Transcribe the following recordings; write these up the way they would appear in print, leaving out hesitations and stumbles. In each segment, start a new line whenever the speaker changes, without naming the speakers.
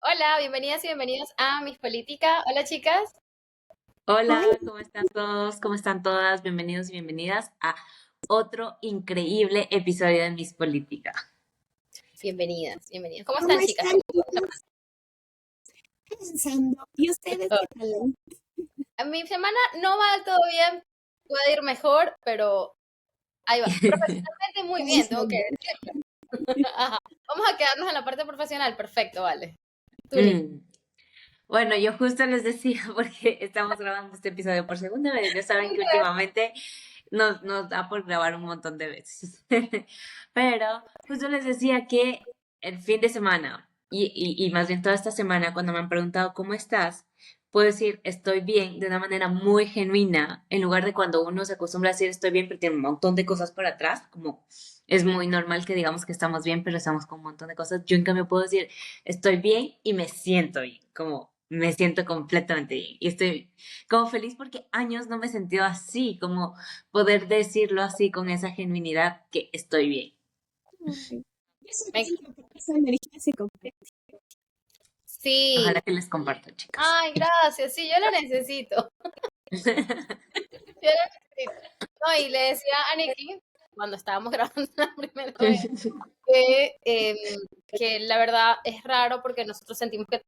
Hola, bienvenidas y bienvenidos a Mis Política. Hola, chicas.
Hola,
Hola,
¿cómo están todos? ¿Cómo están todas? Bienvenidos y bienvenidas a otro increíble episodio de Miss Política.
Bienvenidas, bienvenidas. ¿Cómo
¿cómo
están, chicas?
están chicos? Pensando. ¿Y ustedes qué tal?
Mi semana no va del todo bien, puede ir mejor, pero ahí va. Profesionalmente muy bien, tengo que
Pensando.
decirlo. Ajá. Vamos a quedarnos en la parte profesional, perfecto, vale. Tú, Nick.
Mm, Bueno, yo justo les decía, porque estamos grabando este episodio por segunda vez, ya saben que últimamente nos da por grabar un montón de veces. Pero justo les decía que el fin de semana y más bien toda esta semana, cuando me han preguntado cómo estás, puedo decir estoy bien de una manera muy genuina, en lugar de cuando uno se acostumbra a decir estoy bien, pero tiene un montón de cosas por atrás, como es muy normal que digamos que estamos bien, pero estamos con un montón de cosas. Yo en cambio puedo decir estoy bien y me siento bien, como me siento completamente bien. Y estoy como feliz porque años no me he sentido así, como poder decirlo así con esa genuinidad que estoy bien.
Ay, eso
Me-
es lo que esa energía se completa.
Sí.
Ojalá que les comparto, chicas.
Ay, gracias. Sí, yo la necesito. Yo la necesito. No, y le decía a Nikki, cuando estábamos grabando la primera vez, que, que la verdad es raro porque nosotros sentimos que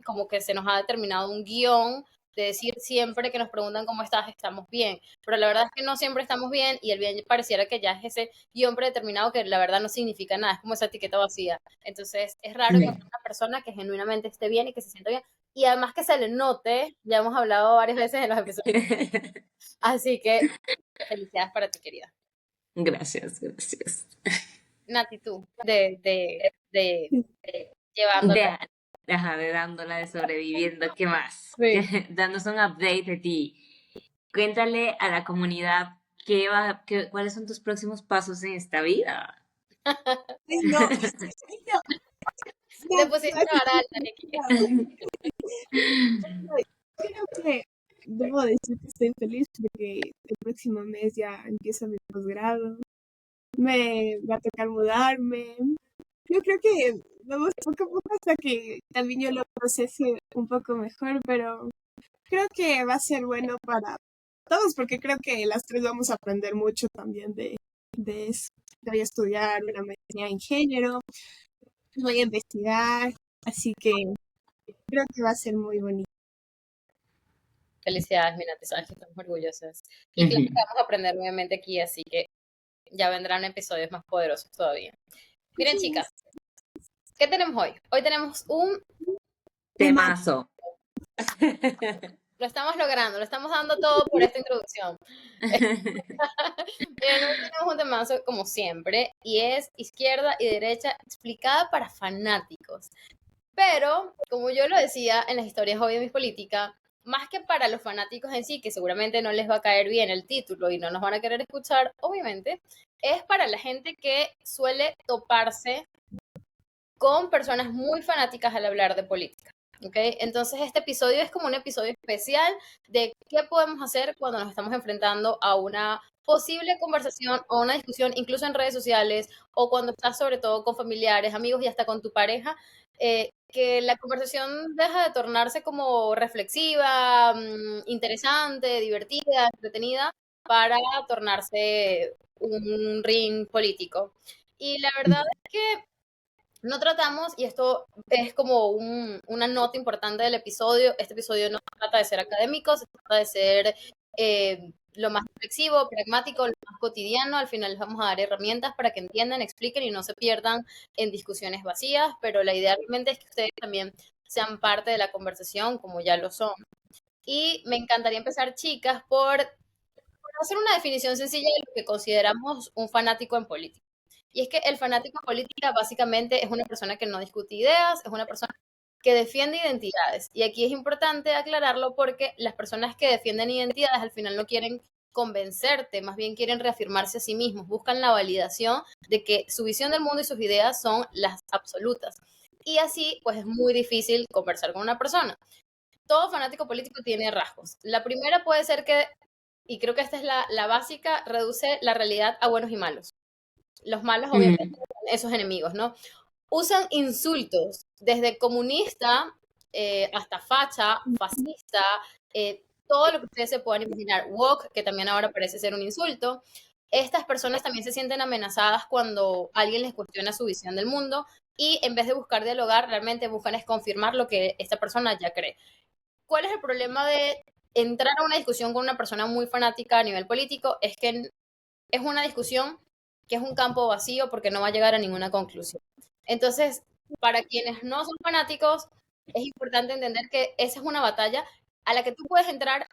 como que se nos ha determinado un guión de decir siempre que nos preguntan cómo estás, estamos bien. Pero la verdad es que no siempre estamos bien y el bien pareciera que ya es ese guión predeterminado que la verdad no significa nada, es como esa etiqueta vacía. Entonces es raro encontrar una persona que genuinamente esté bien y que se sienta bien. Y además que se le note, ya hemos hablado varias veces en los episodios. Así que felicidades para ti, querida.
Gracias, gracias.
Nati, tú, de llevándola.
De, de dándola de sobreviviendo, ¿qué más?
Sí.
Danos un update de ti. Cuéntale a la comunidad cuáles son tus próximos pasos en esta vida.
Ay, no, ay, no,
Te
ya,
pusiste la vara alta, Nikki.
ya, creo que debo decir que estoy feliz porque el próximo mes ya empiezo mi posgrado. Me va a tocar mudarme. Yo creo que vamos poco a poco hasta que también yo lo procese un poco mejor, pero creo que va a ser bueno para todos, porque creo que las tres vamos a aprender mucho también de eso. Voy a estudiar una maestría en género, voy a investigar, así que creo que va a ser muy bonito.
Felicidades, mi Nati, sabes que estamos orgullosas. Y claro que
Ujú.
vamos a aprender nuevamente aquí, así que ya vendrán episodios más poderosos todavía. Miren, chicas, ¿qué tenemos hoy? Hoy tenemos un...
Tema,
Temazo.
Lo estamos logrando, lo estamos dando todo por esta introducción. Miren, hoy tenemos un temazo como siempre, y es izquierda y derecha explicada para fanáticos. Pero, como yo lo decía en las historias hoy de mis política, más que para los fanáticos en sí, que seguramente no les va a caer bien el título y no nos van a querer escuchar, obviamente, es para la gente que suele toparse con personas muy fanáticas al hablar de política. ¿Ok? Entonces este episodio es como un episodio especial de qué podemos hacer cuando nos estamos enfrentando a una posible conversación o una discusión, incluso en redes sociales, o cuando estás sobre todo con familiares, amigos y hasta con tu pareja, que la conversación deja de tornarse como reflexiva, interesante, divertida, entretenida, para tornarse un ring político. Y la verdad es que no tratamos, y esto es como una nota importante del episodio, este episodio no se trata de ser académico, se trata de ser lo más reflexivo, pragmático, lo más cotidiano. Al final les vamos a dar herramientas para que entiendan, expliquen y no se pierdan en discusiones vacías, pero la idea realmente es que ustedes también sean parte de la conversación como ya lo son. Y me encantaría empezar, chicas, por hacer una definición sencilla de lo que consideramos un fanático en política. Y es que el fanático en política básicamente es una persona que no discute ideas, es una persona que defiende identidades. Y aquí es importante aclararlo porque las personas que defienden identidades al final no quieren convencerte, más bien quieren reafirmarse a sí mismos, buscan la validación de que su visión del mundo y sus ideas son las absolutas. Y así, pues es muy difícil conversar con una persona. Todo fanático político tiene rasgos. La primera puede ser que, y creo que esta es la básica, reduce la realidad a buenos y malos. Los malos, obviamente,
Mm,
son esos enemigos, ¿no? usan insultos, desde comunista hasta facha, fascista, todo lo que ustedes se puedan imaginar, woke, que también ahora parece ser un insulto. Estas personas también se sienten amenazadas cuando alguien les cuestiona su visión del mundo y en vez de buscar dialogar, realmente buscan es confirmar lo que esta persona ya cree. ¿Cuál es el problema de entrar a una discusión con una persona muy fanática a nivel político? Es que es una discusión que es un campo vacío porque no va a llegar a ninguna conclusión. Entonces, para quienes no son fanáticos, es importante entender que esa es una batalla a la que tú puedes entrar,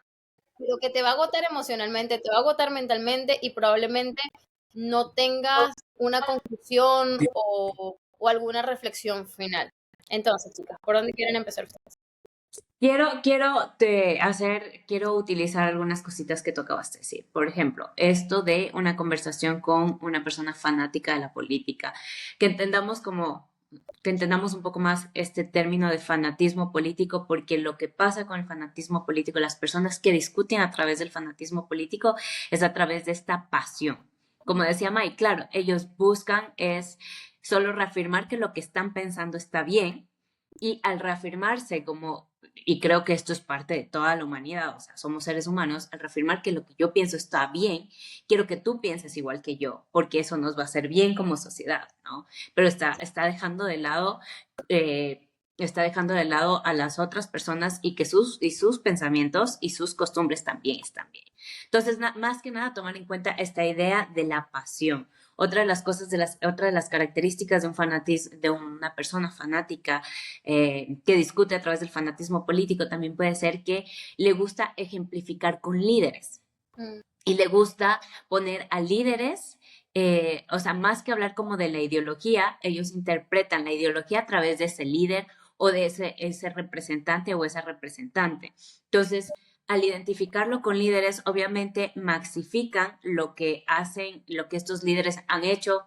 pero que te va a agotar emocionalmente, te va a agotar mentalmente y probablemente no tengas una conclusión o alguna reflexión final. Entonces, chicas, ¿por dónde quieren empezar ustedes?
Quiero utilizar algunas cositas que tú acabas de decir. Por ejemplo, esto de una conversación con una persona fanática de la política, que entendamos como, que entendamos un poco más este término de fanatismo político, porque lo que pasa con el fanatismo político, las personas que discuten a través del fanatismo político, es a través de esta pasión. Como decía Mike, claro, ellos buscan es solo reafirmar que lo que están pensando está bien, y al reafirmarse como, y creo que esto es parte de toda la humanidad, o sea, somos seres humanos, al reafirmar que lo que yo pienso está bien, quiero que tú pienses igual que yo, porque eso nos va a hacer bien como sociedad, ¿no? Pero está dejando de lado, está dejando de lado a las otras personas y que sus pensamientos y sus costumbres también están bien. Entonces, más que nada, tomar en cuenta esta idea de la pasión. Otra de las cosas, otra de las características de de una persona fanática que discute a través del fanatismo político también puede ser que le gusta ejemplificar con líderes y le gusta poner a líderes, o sea, más que hablar como de la ideología, ellos interpretan la ideología a través de ese líder o de ese representante o esa representante. Entonces, al identificarlo con líderes, obviamente maxifican lo que hacen, lo que estos líderes han hecho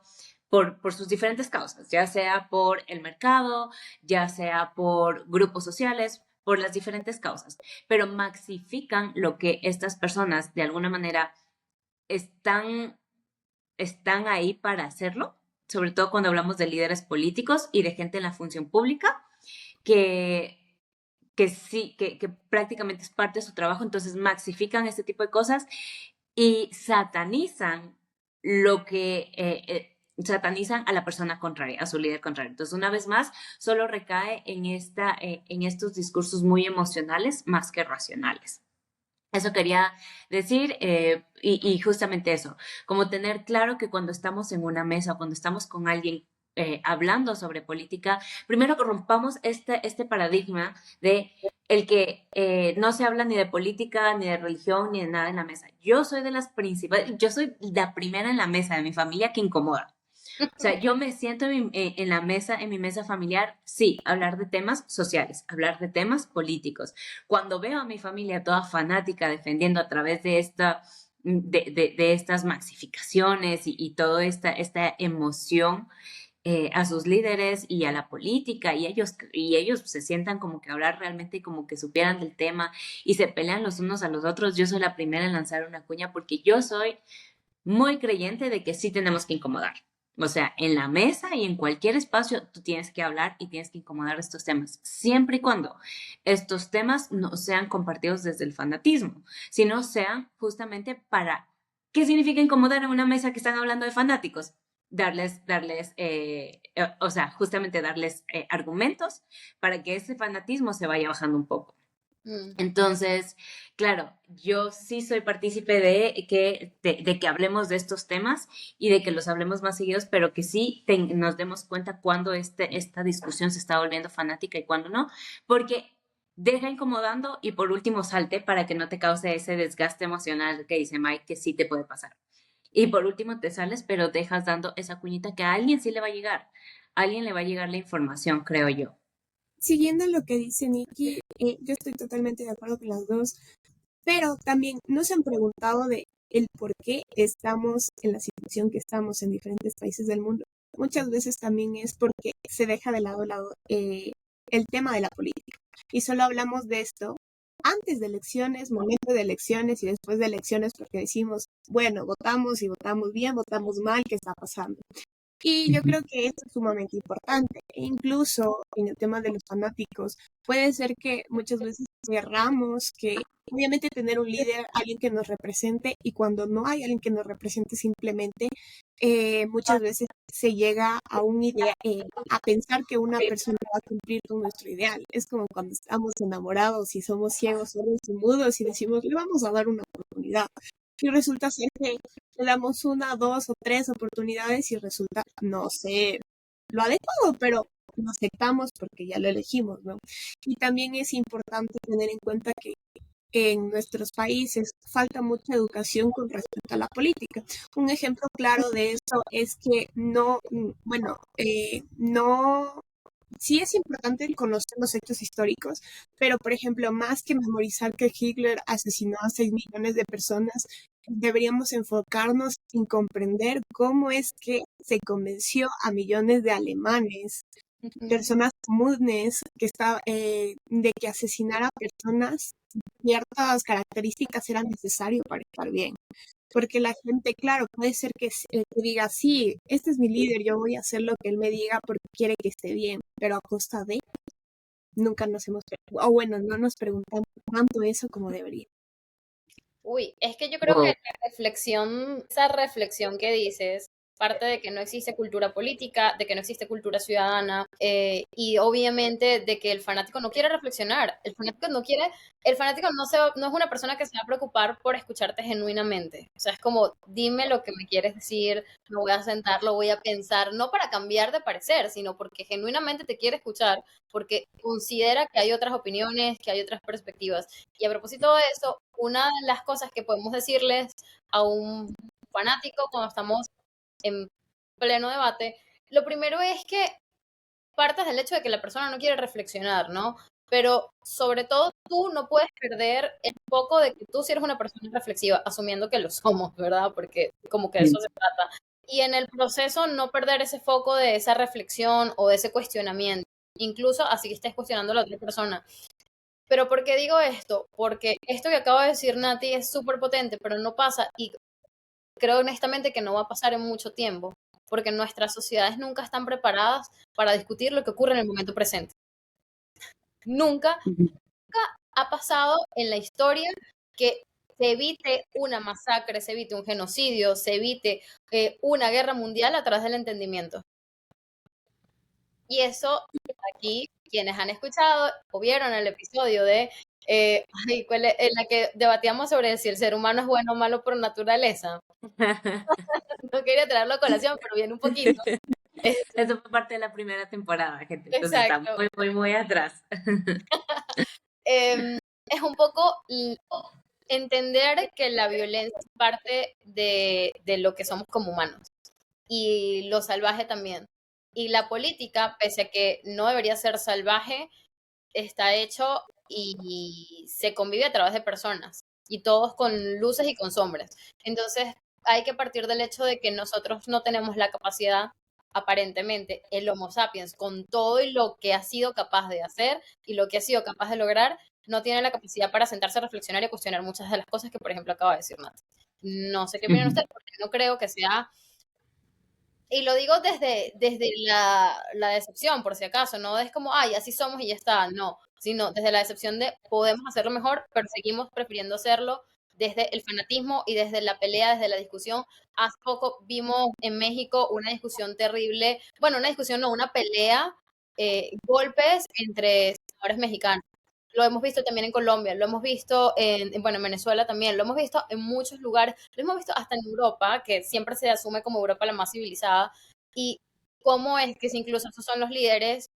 por sus diferentes causas, ya sea por el mercado, ya sea por grupos sociales, por las diferentes causas, pero maxifican lo que estas personas de alguna manera están, están ahí para hacerlo, sobre todo cuando hablamos de líderes políticos y de gente en la función pública, que sí, que prácticamente es parte de su trabajo, entonces maxifican este tipo de cosas y satanizan satanizan a la persona contraria, a su líder contrario. Entonces, una vez más, solo recae en estos discursos muy emocionales más que racionales. Eso quería decir, y justamente eso, como tener claro que cuando estamos en una mesa, cuando estamos con alguien hablando sobre política, primero que rompamos este paradigma de el que no se habla ni de política, ni de religión, ni de nada en la mesa. Yo soy de las principales, yo soy la primera en la mesa de mi familia que incomoda. O sea, yo me siento en la mesa, en mi mesa familiar, sí, hablar de temas sociales, hablar de temas políticos. Cuando veo a mi familia toda fanática defendiendo a través de de estas maxificaciones y toda esta emoción a sus líderes y a la política y ellos se sientan como que hablar realmente como que supieran del tema y se pelean los unos a los otros, yo soy la primera en lanzar una cuña porque yo soy muy creyente de que sí tenemos que incomodar. O sea, en la mesa y en cualquier espacio tú tienes que hablar y tienes que incomodar estos temas, siempre y cuando estos temas no sean compartidos desde el fanatismo, sino sean justamente para, ¿qué significa incomodar en una mesa que están hablando de fanáticos? O sea, justamente darles argumentos para que ese fanatismo se vaya bajando un poco. Entonces, claro, yo sí soy partícipe de que hablemos de estos temas y de que los hablemos más seguidos, pero que sí nos demos cuenta cuando esta discusión se está volviendo fanática y cuando no, porque deja incomodando y por último salte para que no te cause ese desgaste emocional que dice Mike que sí te puede pasar. Y por último te sales, pero dejas dando esa cuñita que a alguien sí le va a llegar. A alguien le va a llegar la información, creo yo.
Siguiendo lo que dice Nikki, yo estoy totalmente de acuerdo con las dos, pero también nos han preguntado de el por qué estamos en la situación que estamos en diferentes países del mundo. Muchas veces también es porque se deja de lado el tema de la política y solo hablamos de esto antes de elecciones, momento de elecciones y después de elecciones porque decimos, bueno, votamos y votamos bien, votamos mal, ¿qué está pasando? Y yo creo que esto es sumamente importante. E incluso en el tema de los fanáticos, puede ser que muchas veces querramos que, obviamente, tener un líder, alguien que nos represente, y cuando no hay alguien que nos represente, simplemente muchas veces se llega a un idea, a pensar que una persona va a cumplir con nuestro ideal. Es como cuando estamos enamorados y somos ciegos, sordos y mudos y decimos, le vamos a dar una oportunidad. Y resulta ser que le damos una, dos o tres oportunidades y resulta no sé lo adecuado, pero lo aceptamos porque ya lo elegimos, ¿no? Y también es importante tener en cuenta que en nuestros países falta mucha educación con respecto a la política. Un ejemplo claro de eso es que no, bueno, no, sí es importante conocer los hechos históricos, pero por ejemplo, más que memorizar que Hitler asesinó a 6 millones de personas, deberíamos enfocarnos en comprender cómo es que se convenció a millones de alemanes, personas comunes, de que asesinar a personas, ciertas características eran necesarias para estar bien. Porque la gente, claro, puede ser que diga, sí, este es mi líder, yo voy a hacer lo que él me diga porque quiere que esté bien, pero a costa de, nunca nos hemos, o bueno, no nos preguntamos tanto eso como debería.
Uy, es que yo creo que
Wow.
la reflexión, esa reflexión que dices, parte de que no existe cultura política, de que no existe cultura ciudadana, y obviamente de que el fanático no quiere reflexionar. El fanático no quiere, el fanático no es una persona que se va a preocupar por escucharte genuinamente. O sea, es como, dime lo que me quieres decir, lo voy a sentar, lo voy a pensar, no para cambiar de parecer, sino porque genuinamente te quiere escuchar, porque considera que hay otras opiniones, que hay otras perspectivas. Y a propósito de eso, una de las cosas que podemos decirles a un fanático cuando estamos en pleno debate, lo primero es que partas del hecho de que la persona no quiere reflexionar, ¿no? Pero sobre todo tú no puedes perder el foco de que tú sí eres una persona reflexiva, asumiendo que lo somos, ¿verdad? Porque como que de eso se trata. Y en el proceso no perder ese foco de esa reflexión o de ese cuestionamiento, incluso así que estés cuestionando a la otra persona. Pero ¿por qué digo esto? Porque esto que acaba de decir Nati es súper potente, pero no pasa y creo honestamente que no va a pasar en mucho tiempo, porque nuestras sociedades nunca están preparadas para discutir lo que ocurre en el momento presente. Nunca ha pasado en la historia que se evite una masacre, se evite un genocidio, se evite una guerra mundial a través del entendimiento. Y eso, aquí, quienes han escuchado o vieron el episodio de en la que debatíamos sobre si el ser humano es bueno o malo por naturaleza. No quería traerlo a colación, pero viene un poquito.
Eso fue parte de la primera temporada, gente. Entonces está
Exacto.
muy, muy, muy atrás.
Es un poco entender que la violencia es parte de lo que somos como humanos y lo salvaje también. Y la política, pese a que no debería ser salvaje, está hecho y se convive a través de personas y todos con luces y con sombras. Entonces hay que partir del hecho de que nosotros no tenemos la capacidad, aparentemente, el Homo sapiens, con todo y lo que ha sido capaz de hacer y lo que ha sido capaz de lograr, no tiene la capacidad para sentarse a reflexionar y cuestionar muchas de las cosas que, por ejemplo, acaba de decir Nat. No sé qué opinan ustedes, porque no creo que sea y lo digo desde la decepción, por si acaso, no es como, ay, así somos y ya está, no, sino desde la decepción de podemos hacerlo mejor, pero seguimos prefiriendo hacerlo desde el fanatismo y desde la pelea, desde la discusión. Hace poco vimos en México una discusión terrible, bueno, una discusión, no, una pelea, golpes entre senadores mexicanos. Lo hemos visto también en Colombia, lo hemos visto bueno, en Venezuela también, lo hemos visto en muchos lugares, lo hemos visto hasta en Europa, que siempre se asume como Europa la más civilizada, y cómo es que si incluso esos son los líderes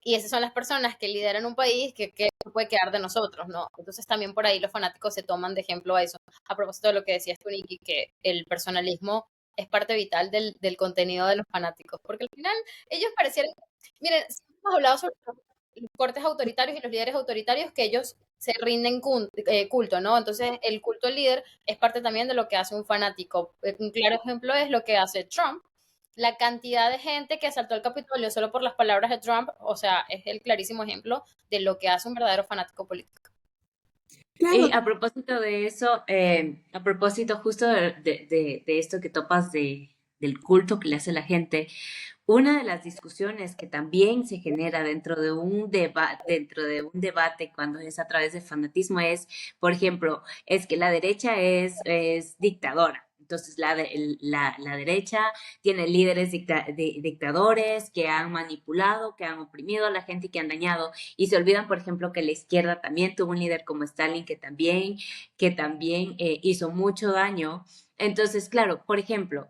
y esas son las personas que lideran un país, que puede quedar de nosotros, ¿no? Entonces también por ahí los fanáticos se toman de ejemplo a eso. A propósito de lo que decías tú, Nikki, que el personalismo es parte vital del contenido de los fanáticos, porque al final ellos parecieran, miren, hemos hablado sobre los cortes autoritarios y los líderes autoritarios que ellos se rinden culto, ¿no? Entonces, el culto al líder es parte también de lo que hace un fanático. Un claro ejemplo es lo que hace Trump. La cantidad de gente que asaltó el Capitolio solo por las palabras de Trump, o sea, es el clarísimo ejemplo de lo que hace un verdadero fanático político.
Claro,
Y a propósito de eso, a propósito justo de esto que topas del culto que le hace la gente, una de las discusiones que también se genera dentro de un debate cuando es a través del fanatismo es, por ejemplo, es que la derecha es dictadora. Entonces, la derecha tiene líderes dictadores que han manipulado, que han oprimido a la gente y que han dañado. Y se olvidan, por ejemplo, que la izquierda también tuvo un líder como Stalin que también hizo mucho daño. Entonces, claro, por ejemplo,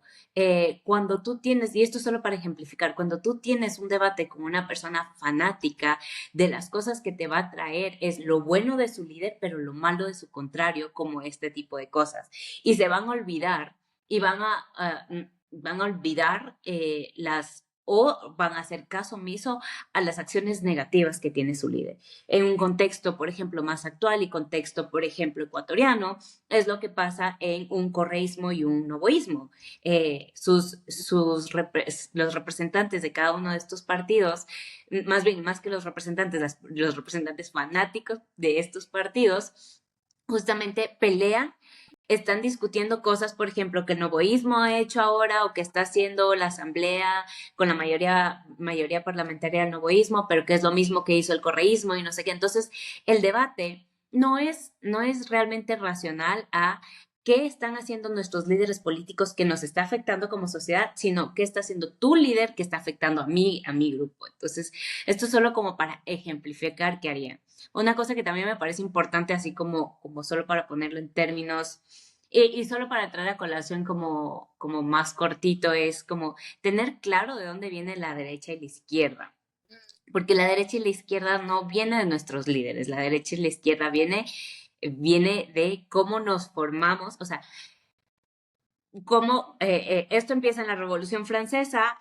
cuando tú tienes, y esto solo para ejemplificar, cuando tú tienes un debate con una persona fanática, de las cosas que te va a traer es lo bueno de su líder, pero lo malo de su contrario, como este tipo de cosas. Y se van a olvidar y van a olvidar o van a hacer caso omiso a las acciones negativas que tiene su líder. En un contexto, por ejemplo, más actual y contexto, por ejemplo, ecuatoriano, es lo que pasa en un correísmo y un novoísmo. Los representantes de cada uno de estos partidos, más bien, más que los representantes fanáticos de estos partidos, justamente pelean, están discutiendo cosas, por ejemplo, que el novoísmo ha hecho ahora o que está haciendo la asamblea con la mayoría parlamentaria del novoísmo, pero que es lo mismo que hizo el correísmo y no sé qué. Entonces, el debate no es realmente racional a qué están haciendo nuestros líderes políticos que nos está afectando como sociedad, sino qué está haciendo tu líder que está afectando a mi grupo. Entonces, esto es solo como para ejemplificar qué harían. Una cosa que también me parece importante, así como solo para ponerlo en términos, y solo para traer a colación como más cortito, es como tener claro de dónde viene la derecha y la izquierda. Porque la derecha y la izquierda no viene de nuestros líderes, la derecha y la izquierda viene de cómo nos formamos, o sea, cómo esto empieza en la Revolución Francesa,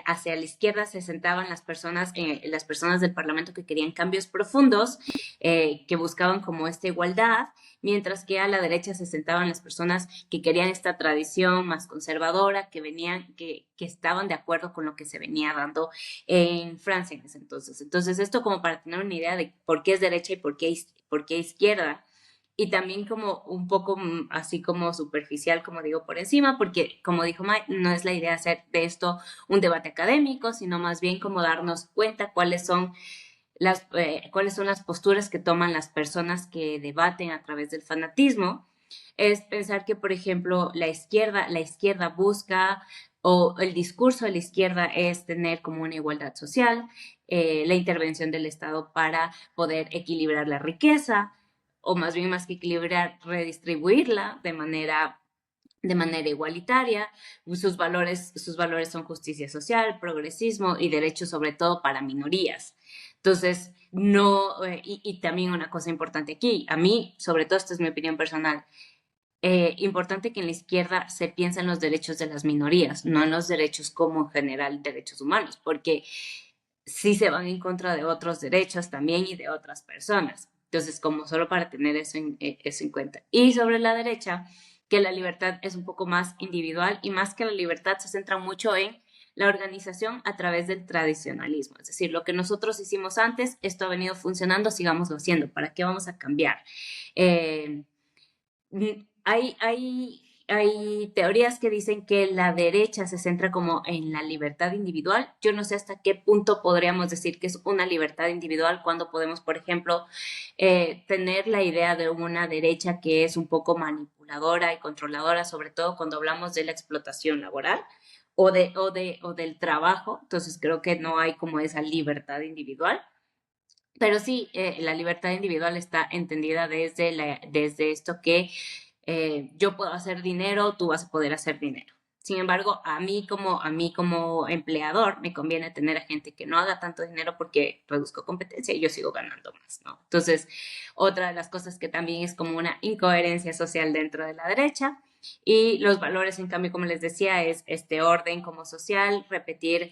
hacia la izquierda se sentaban las personas del Parlamento que querían cambios profundos, que buscaban como esta igualdad, mientras que a la derecha se sentaban las personas que querían esta tradición más conservadora, que estaban de acuerdo con lo que se venía dando en Francia en ese entonces. Entonces, esto como para tener una idea de por qué es derecha y por qué izquierda, y también como un poco así como superficial, como digo, por encima, porque como dijo Mike, no es la idea hacer de esto un debate académico, sino más bien como darnos cuenta cuáles son las posturas que toman las personas que debaten a través del fanatismo. Es pensar que, por ejemplo, la izquierda busca, o el discurso de la izquierda es tener como una igualdad social, la intervención del Estado para poder equilibrar la riqueza, o más bien más que equilibrar, redistribuirla de manera igualitaria. Sus valores son justicia social, progresismo y derechos sobre todo para minorías. Entonces, no, y también una cosa importante aquí, a mí, sobre todo, esta es mi opinión personal, importante que en la izquierda se piense en los derechos de las minorías, no en los derechos como en general derechos humanos, porque sí se van en contra de otros derechos también y de otras personas. Entonces, como solo para tener eso en cuenta. Y sobre la derecha, que la libertad es un poco más individual y más que la libertad se centra mucho en la organización a través del tradicionalismo. Es decir, lo que nosotros hicimos antes, esto ha venido funcionando, sigámoslo haciendo. ¿Para qué vamos a cambiar? Eh, hay teorías que dicen que la derecha se centra como en la libertad individual. Yo no sé hasta qué punto podríamos decir que es una libertad individual cuando podemos, por ejemplo, tener la idea de una derecha que es un poco manipuladora y controladora, sobre todo cuando hablamos de la explotación laboral o del trabajo. Entonces creo que no hay como esa libertad individual. Pero sí, la libertad individual está entendida desde esto que yo puedo hacer dinero, tú vas a poder hacer dinero. Sin embargo, a mí como empleador me conviene tener a gente que no haga tanto dinero porque reduzco competencia y yo sigo ganando más, ¿no? Entonces, otra de las cosas que también es como una incoherencia social dentro de la derecha. Y los valores, en cambio, como les decía, es este orden como social, repetir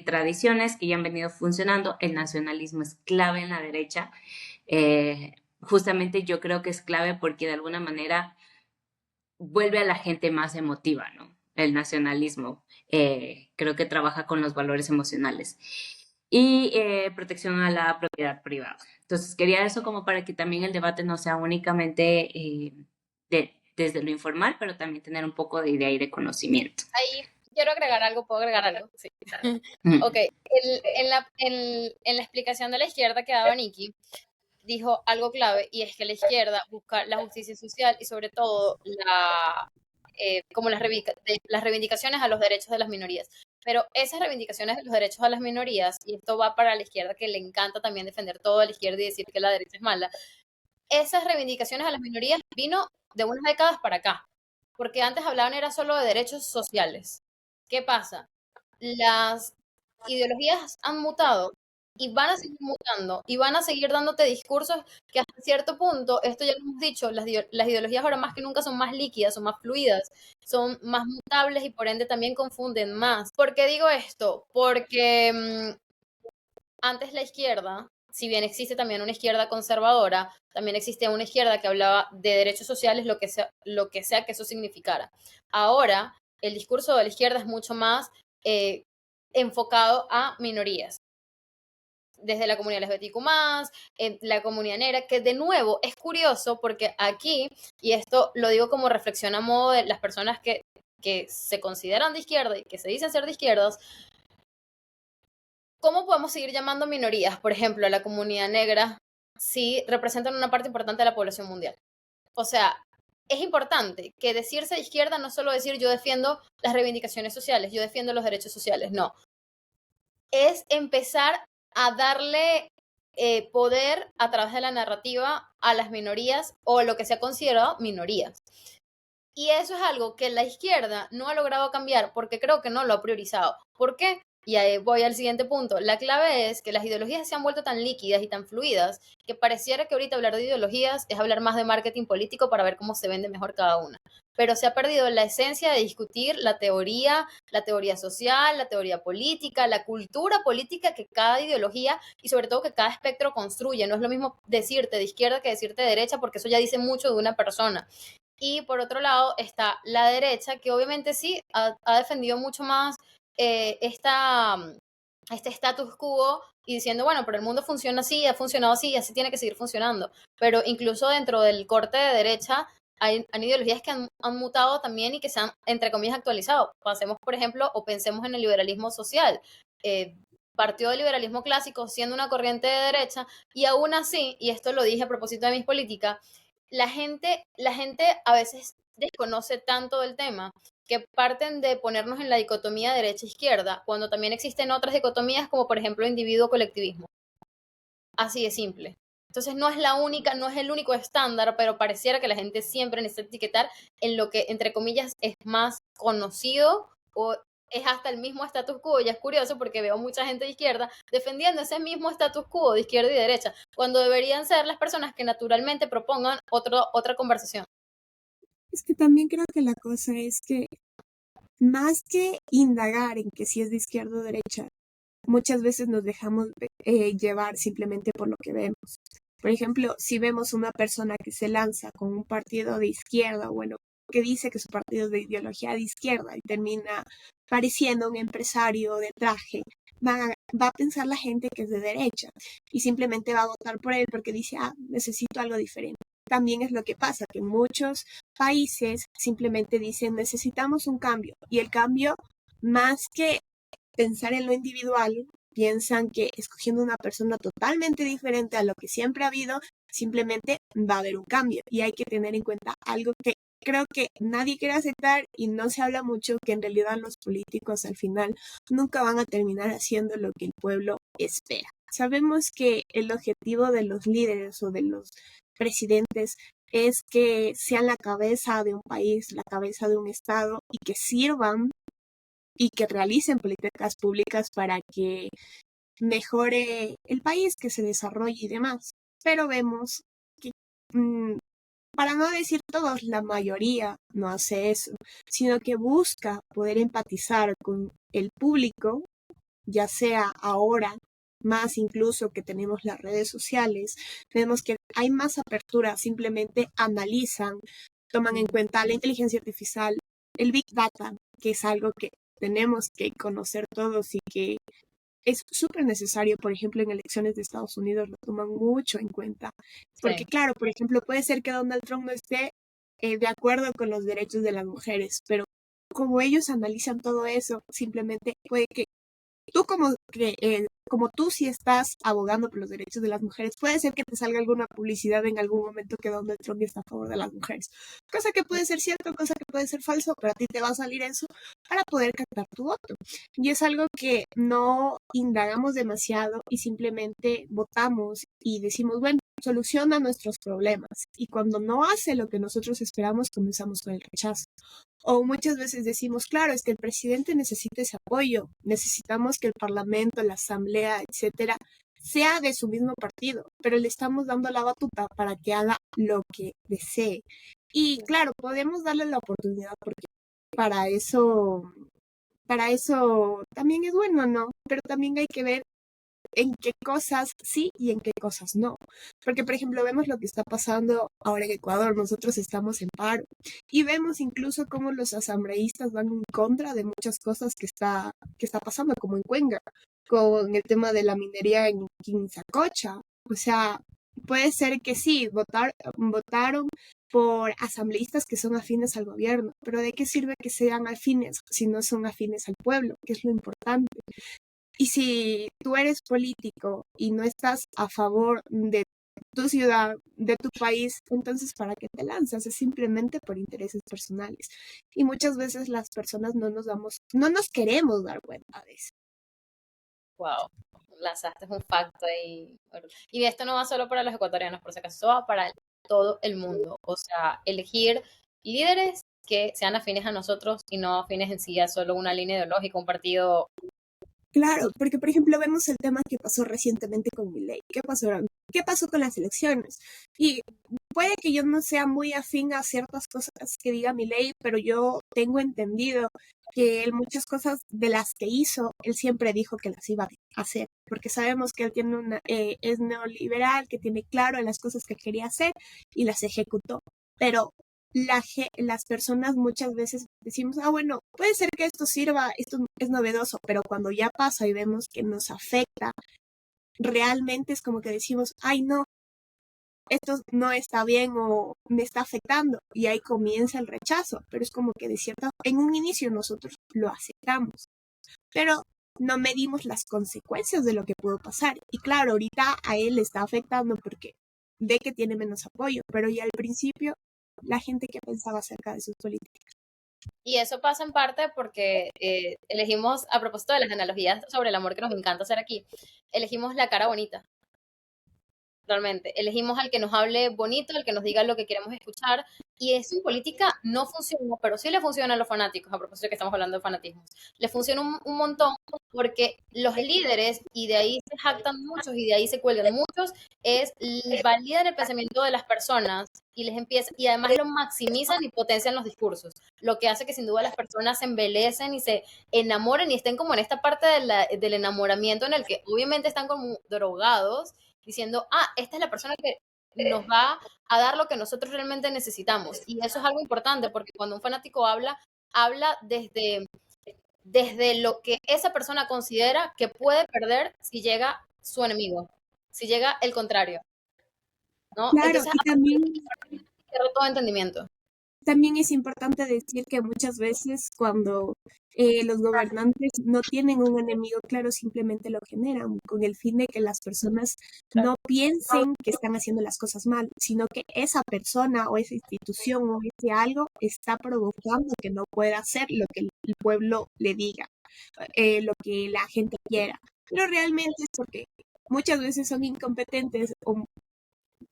tradiciones que ya han venido funcionando. El nacionalismo es clave en la derecha. Justamente yo creo que es clave porque de alguna manera vuelve a la gente más emotiva, ¿no? El nacionalismo creo que trabaja con los valores emocionales. Y protección a la propiedad privada. Entonces quería eso como para que también el debate no sea únicamente desde lo informal, pero también tener un poco de idea y de conocimiento.
Ahí quiero agregar algo, ¿puedo agregar algo? Sí. Ok, en la explicación de la izquierda que daba Nikki, dijo algo clave, y es que la izquierda busca la justicia social y sobre todo como las reivindicaciones a los derechos de las minorías. Pero esas reivindicaciones de los derechos a las minorías, y esto va para la izquierda que le encanta también defender todo a la izquierda y decir que la derecha es mala, esas reivindicaciones a las minorías vino de unas décadas para acá, porque antes hablaban era solo de derechos sociales. ¿Qué pasa? Las ideologías han mutado y van a seguir mutando y van a seguir dándote discursos que hasta cierto punto, esto ya lo hemos dicho, las ideologías ahora más que nunca son más líquidas, son más fluidas, son más mutables y por ende también confunden más. ¿Por qué digo esto? Porque antes la izquierda, si bien existe también una izquierda conservadora, también existe una izquierda que hablaba de derechos sociales, lo que sea que eso significara. Ahora, el discurso de la izquierda es mucho más enfocado a minorías, desde la comunidad LGBTQ+, la comunidad negra, que de nuevo es curioso porque aquí, y esto lo digo como reflexión a modo de las personas que se consideran de izquierda y que se dicen ser de izquierdas, ¿cómo podemos seguir llamando minorías, por ejemplo, a la comunidad negra, si representan una parte importante de la población mundial? O sea, es importante que decirse de izquierda no es solo decir yo defiendo las reivindicaciones sociales, yo defiendo los derechos sociales, no. Es empezar a darle poder a través de la narrativa a las minorías o lo que se ha considerado minorías. Y eso es algo que la izquierda no ha logrado cambiar porque creo que no lo ha priorizado. ¿Por qué? Y ahí voy al siguiente punto. La clave es que las ideologías se han vuelto tan líquidas y tan fluidas que pareciera que ahorita hablar de ideologías es hablar más de marketing político para ver cómo se vende mejor cada una. Pero se ha perdido la esencia de discutir la teoría social, la teoría política, la cultura política que cada ideología y sobre todo que cada espectro construye. No es lo mismo decirte de izquierda que decirte de derecha porque eso ya dice mucho de una persona. Y por otro lado está la derecha, que obviamente sí ha defendido mucho más este status quo y diciendo, bueno, pero el mundo funciona así, ha funcionado así y así tiene que seguir funcionando. Pero incluso dentro del corte de derecha hay ideologías que han mutado también y que se han, entre comillas, actualizado. Pasemos, por ejemplo, o pensemos en el liberalismo social. Partió del liberalismo clásico siendo una corriente de derecha y aún así, y esto lo dije a propósito de mis políticas, la gente a veces desconoce tanto del tema que parten de ponernos en la dicotomía derecha-izquierda, cuando también existen otras dicotomías como por ejemplo individuo-colectivismo. Así de simple. Entonces no es la única, no es el único estándar, pero pareciera que la gente siempre necesita etiquetar en lo que, entre comillas, es más conocido o es hasta el mismo status quo. Y es curioso porque veo mucha gente de izquierda defendiendo ese mismo status quo de izquierda y derecha, cuando deberían ser las personas que naturalmente propongan otra conversación.
Es que también creo que la cosa es que más que indagar en que si es de izquierda o derecha, muchas veces nos dejamos llevar simplemente por lo que vemos. Por ejemplo, si vemos una persona que se lanza con un partido de izquierda, bueno, que dice que su partido es de ideología de izquierda y termina pareciendo un empresario de traje, va a pensar la gente que es de derecha y simplemente va a votar por él porque dice, necesito algo diferente. También es lo que pasa, que en muchos países simplemente dicen necesitamos un cambio y el cambio, más que pensar en lo individual, piensan que escogiendo una persona totalmente diferente a lo que siempre ha habido, simplemente va a haber un cambio. Y hay que tener en cuenta algo que creo que nadie quiere aceptar y no se habla mucho, que en realidad los políticos al final nunca van a terminar haciendo lo que el pueblo espera. Sabemos que el objetivo de los líderes o de los presidentes es que sean la cabeza de un país, la cabeza de un estado y que sirvan y que realicen políticas públicas para que mejore el país, que se desarrolle y demás. Pero vemos que, para no decir todos, la mayoría no hace eso, sino que busca poder empatizar con el público, ya sea ahora, más incluso que tenemos las redes sociales, vemos que hay más apertura, simplemente analizan, toman en cuenta la inteligencia artificial, el Big Data, que es algo que tenemos que conocer todos y que es súper necesario, por ejemplo, en elecciones de Estados Unidos lo toman mucho en cuenta. Porque
Sí.
claro, por ejemplo, puede ser que Donald Trump no esté de acuerdo con los derechos de las mujeres, pero como ellos analizan todo eso, simplemente puede que tú como tú si estás abogando por los derechos de las mujeres, puede ser que te salga alguna publicidad en algún momento que Donald Trump está a favor de las mujeres. Cosa que puede ser cierto, cosa que puede ser falso, pero a ti te va a salir eso para poder captar tu voto. Y es algo que no indagamos demasiado y simplemente votamos y decimos, bueno, soluciona nuestros problemas. Y cuando no hace lo que nosotros esperamos, comenzamos con el rechazo. O muchas veces decimos, claro, es que el presidente necesita ese apoyo, necesitamos que el parlamento, la asamblea, etcétera, sea de su mismo partido, pero le estamos dando la batuta para que haga lo que desee. Y claro, podemos darle la oportunidad porque para eso, para eso también es bueno, ¿no? Pero también hay que ver en qué cosas sí y en qué cosas no. Porque, por ejemplo, vemos lo que está pasando ahora en Ecuador, nosotros estamos en paro y vemos incluso cómo los asambleístas van en contra de muchas cosas que está pasando, como en Cuenca, con el tema de la minería en Quinzacocha. O sea, puede ser que sí, votaron por asambleístas que son afines al gobierno, pero ¿de qué sirve que sean afines si no son afines al pueblo, que es lo importante? Y si tú eres político y no estás a favor de tu ciudad, de tu país, entonces ¿para qué te lanzas? Es simplemente por intereses personales. Y muchas veces las personas no nos queremos dar cuenta de eso.
Wow, lanzaste un facto ahí. Y esto no va solo para los ecuatorianos, por si acaso, esto va para todo el mundo. O sea, elegir líderes que sean afines a nosotros y no afines en sí a solo una línea ideológica, un partido.
Claro, porque por ejemplo vemos el tema que pasó recientemente con Milei. ¿Qué pasó con las elecciones? Y puede que yo no sea muy afín a ciertas cosas que diga Milei, pero yo tengo entendido que él muchas cosas de las que hizo, él siempre dijo que las iba a hacer, porque sabemos que él es neoliberal, que tiene claro las cosas que quería hacer y las ejecutó. Pero las personas muchas veces decimos, ah, bueno, puede ser que esto sirva, esto es novedoso, pero cuando ya pasa y vemos que nos afecta, realmente es como que decimos, ay, no, esto no está bien o me está afectando, y ahí comienza el rechazo, pero es como que de cierta, en un inicio nosotros lo aceptamos, pero no medimos las consecuencias de lo que pudo pasar. Y claro, ahorita a él le está afectando porque ve que tiene menos apoyo, pero ya al principio la gente que pensaba acerca de sus políticas.
Y eso pasa en parte porque elegimos, a propósito de las analogías sobre el amor que nos encanta hacer aquí, elegimos la cara bonita. Realmente, elegimos al que nos hable bonito, al que nos diga lo que queremos escuchar, y eso en política no funciona, pero sí le funciona a los fanáticos, a propósito de que estamos hablando de fanatismos, le funciona un montón porque los líderes, y de ahí se jactan muchos y de ahí se cuelgan muchos, validan el pensamiento de las personas y les empieza, y además lo maximizan y potencian los discursos, lo que hace que sin duda las personas se embelecen y se enamoren y estén como en esta parte del enamoramiento en el que obviamente están como drogados diciendo, ah, esta es la persona que nos va a dar lo que nosotros realmente necesitamos. Y eso es algo importante porque cuando un fanático habla desde lo que esa persona considera que puede perder si llega su enemigo, si llega el contrario, ¿no?
Claro,
Entonces,
y
pierde todo entendimiento.
también es importante decir que muchas veces cuando los gobernantes no tienen un enemigo claro, simplemente lo generan con el fin de que las personas no piensen que están haciendo las cosas mal, sino que esa persona o esa institución o ese algo está provocando que no pueda hacer lo que el pueblo le diga, lo que la gente quiera. Pero realmente es porque muchas veces son incompetentes o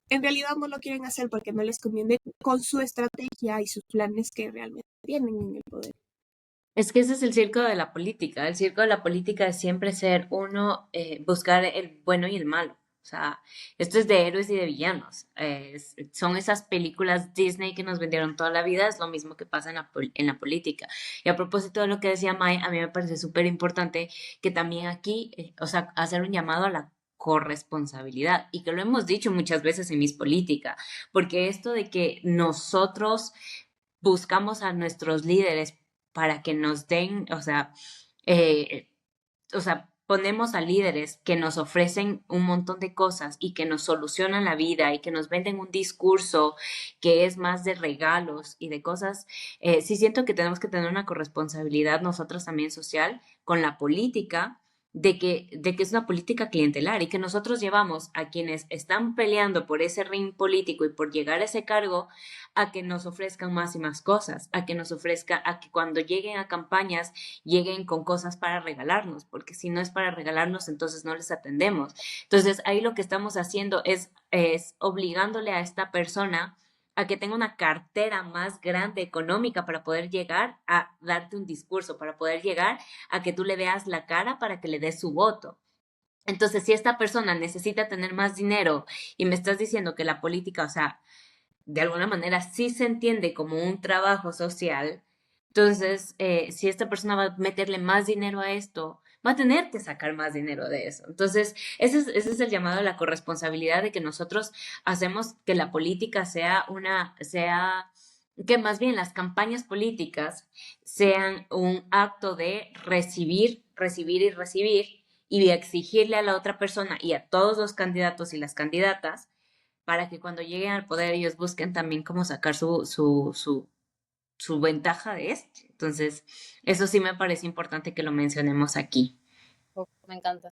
en realidad no lo quieren hacer porque no les conviene con su estrategia y sus planes que realmente tienen en el poder.
Es que ese es el circo de la política. El circo de la política es siempre ser uno, buscar el bueno y el malo. O sea, esto es de héroes y de villanos. Son esas películas Disney que nos vendieron toda la vida. Es lo mismo que pasa en la política. Y a propósito de lo que decía Mai, a mí me parece súper importante que también aquí, o sea, hacer un llamado a la corresponsabilidad y que lo hemos dicho muchas veces en Mis Política, porque esto de que nosotros buscamos a nuestros líderes para que nos den, eh, o sea, ponemos a líderes que nos ofrecen un montón de cosas y que nos solucionan la vida y que nos venden un discurso que es más de regalos y de cosas, sí siento que tenemos que tener una corresponsabilidad nosotros también social con la política. De que es una política clientelar y que nosotros llevamos a quienes están peleando por ese ring político y por llegar a ese cargo a que nos ofrezcan más y más cosas, a que nos ofrezca, a que cuando lleguen a campañas lleguen con cosas para regalarnos, porque si no es para regalarnos, entonces no les atendemos. Entonces, ahí lo que estamos haciendo es obligándole a esta persona a que tenga una cartera más grande económica para poder llegar a darte un discurso, para poder llegar a que tú le veas la cara para que le des su voto. Entonces, si esta persona necesita tener más dinero y me estás diciendo que la política, o sea, de alguna manera sí se entiende como un trabajo social, entonces, si esta persona va a meterle más dinero a esto, va a tener que sacar más dinero de eso. Entonces, ese es el llamado a la corresponsabilidad de que nosotros hacemos que la política que más bien las campañas políticas sean un acto de recibir, recibir y recibir y de exigirle a la otra persona y a todos los candidatos y las candidatas para que cuando lleguen al poder ellos busquen también cómo sacar su ventaja de este. Entonces, eso sí me parece importante que lo mencionemos aquí.
Me encanta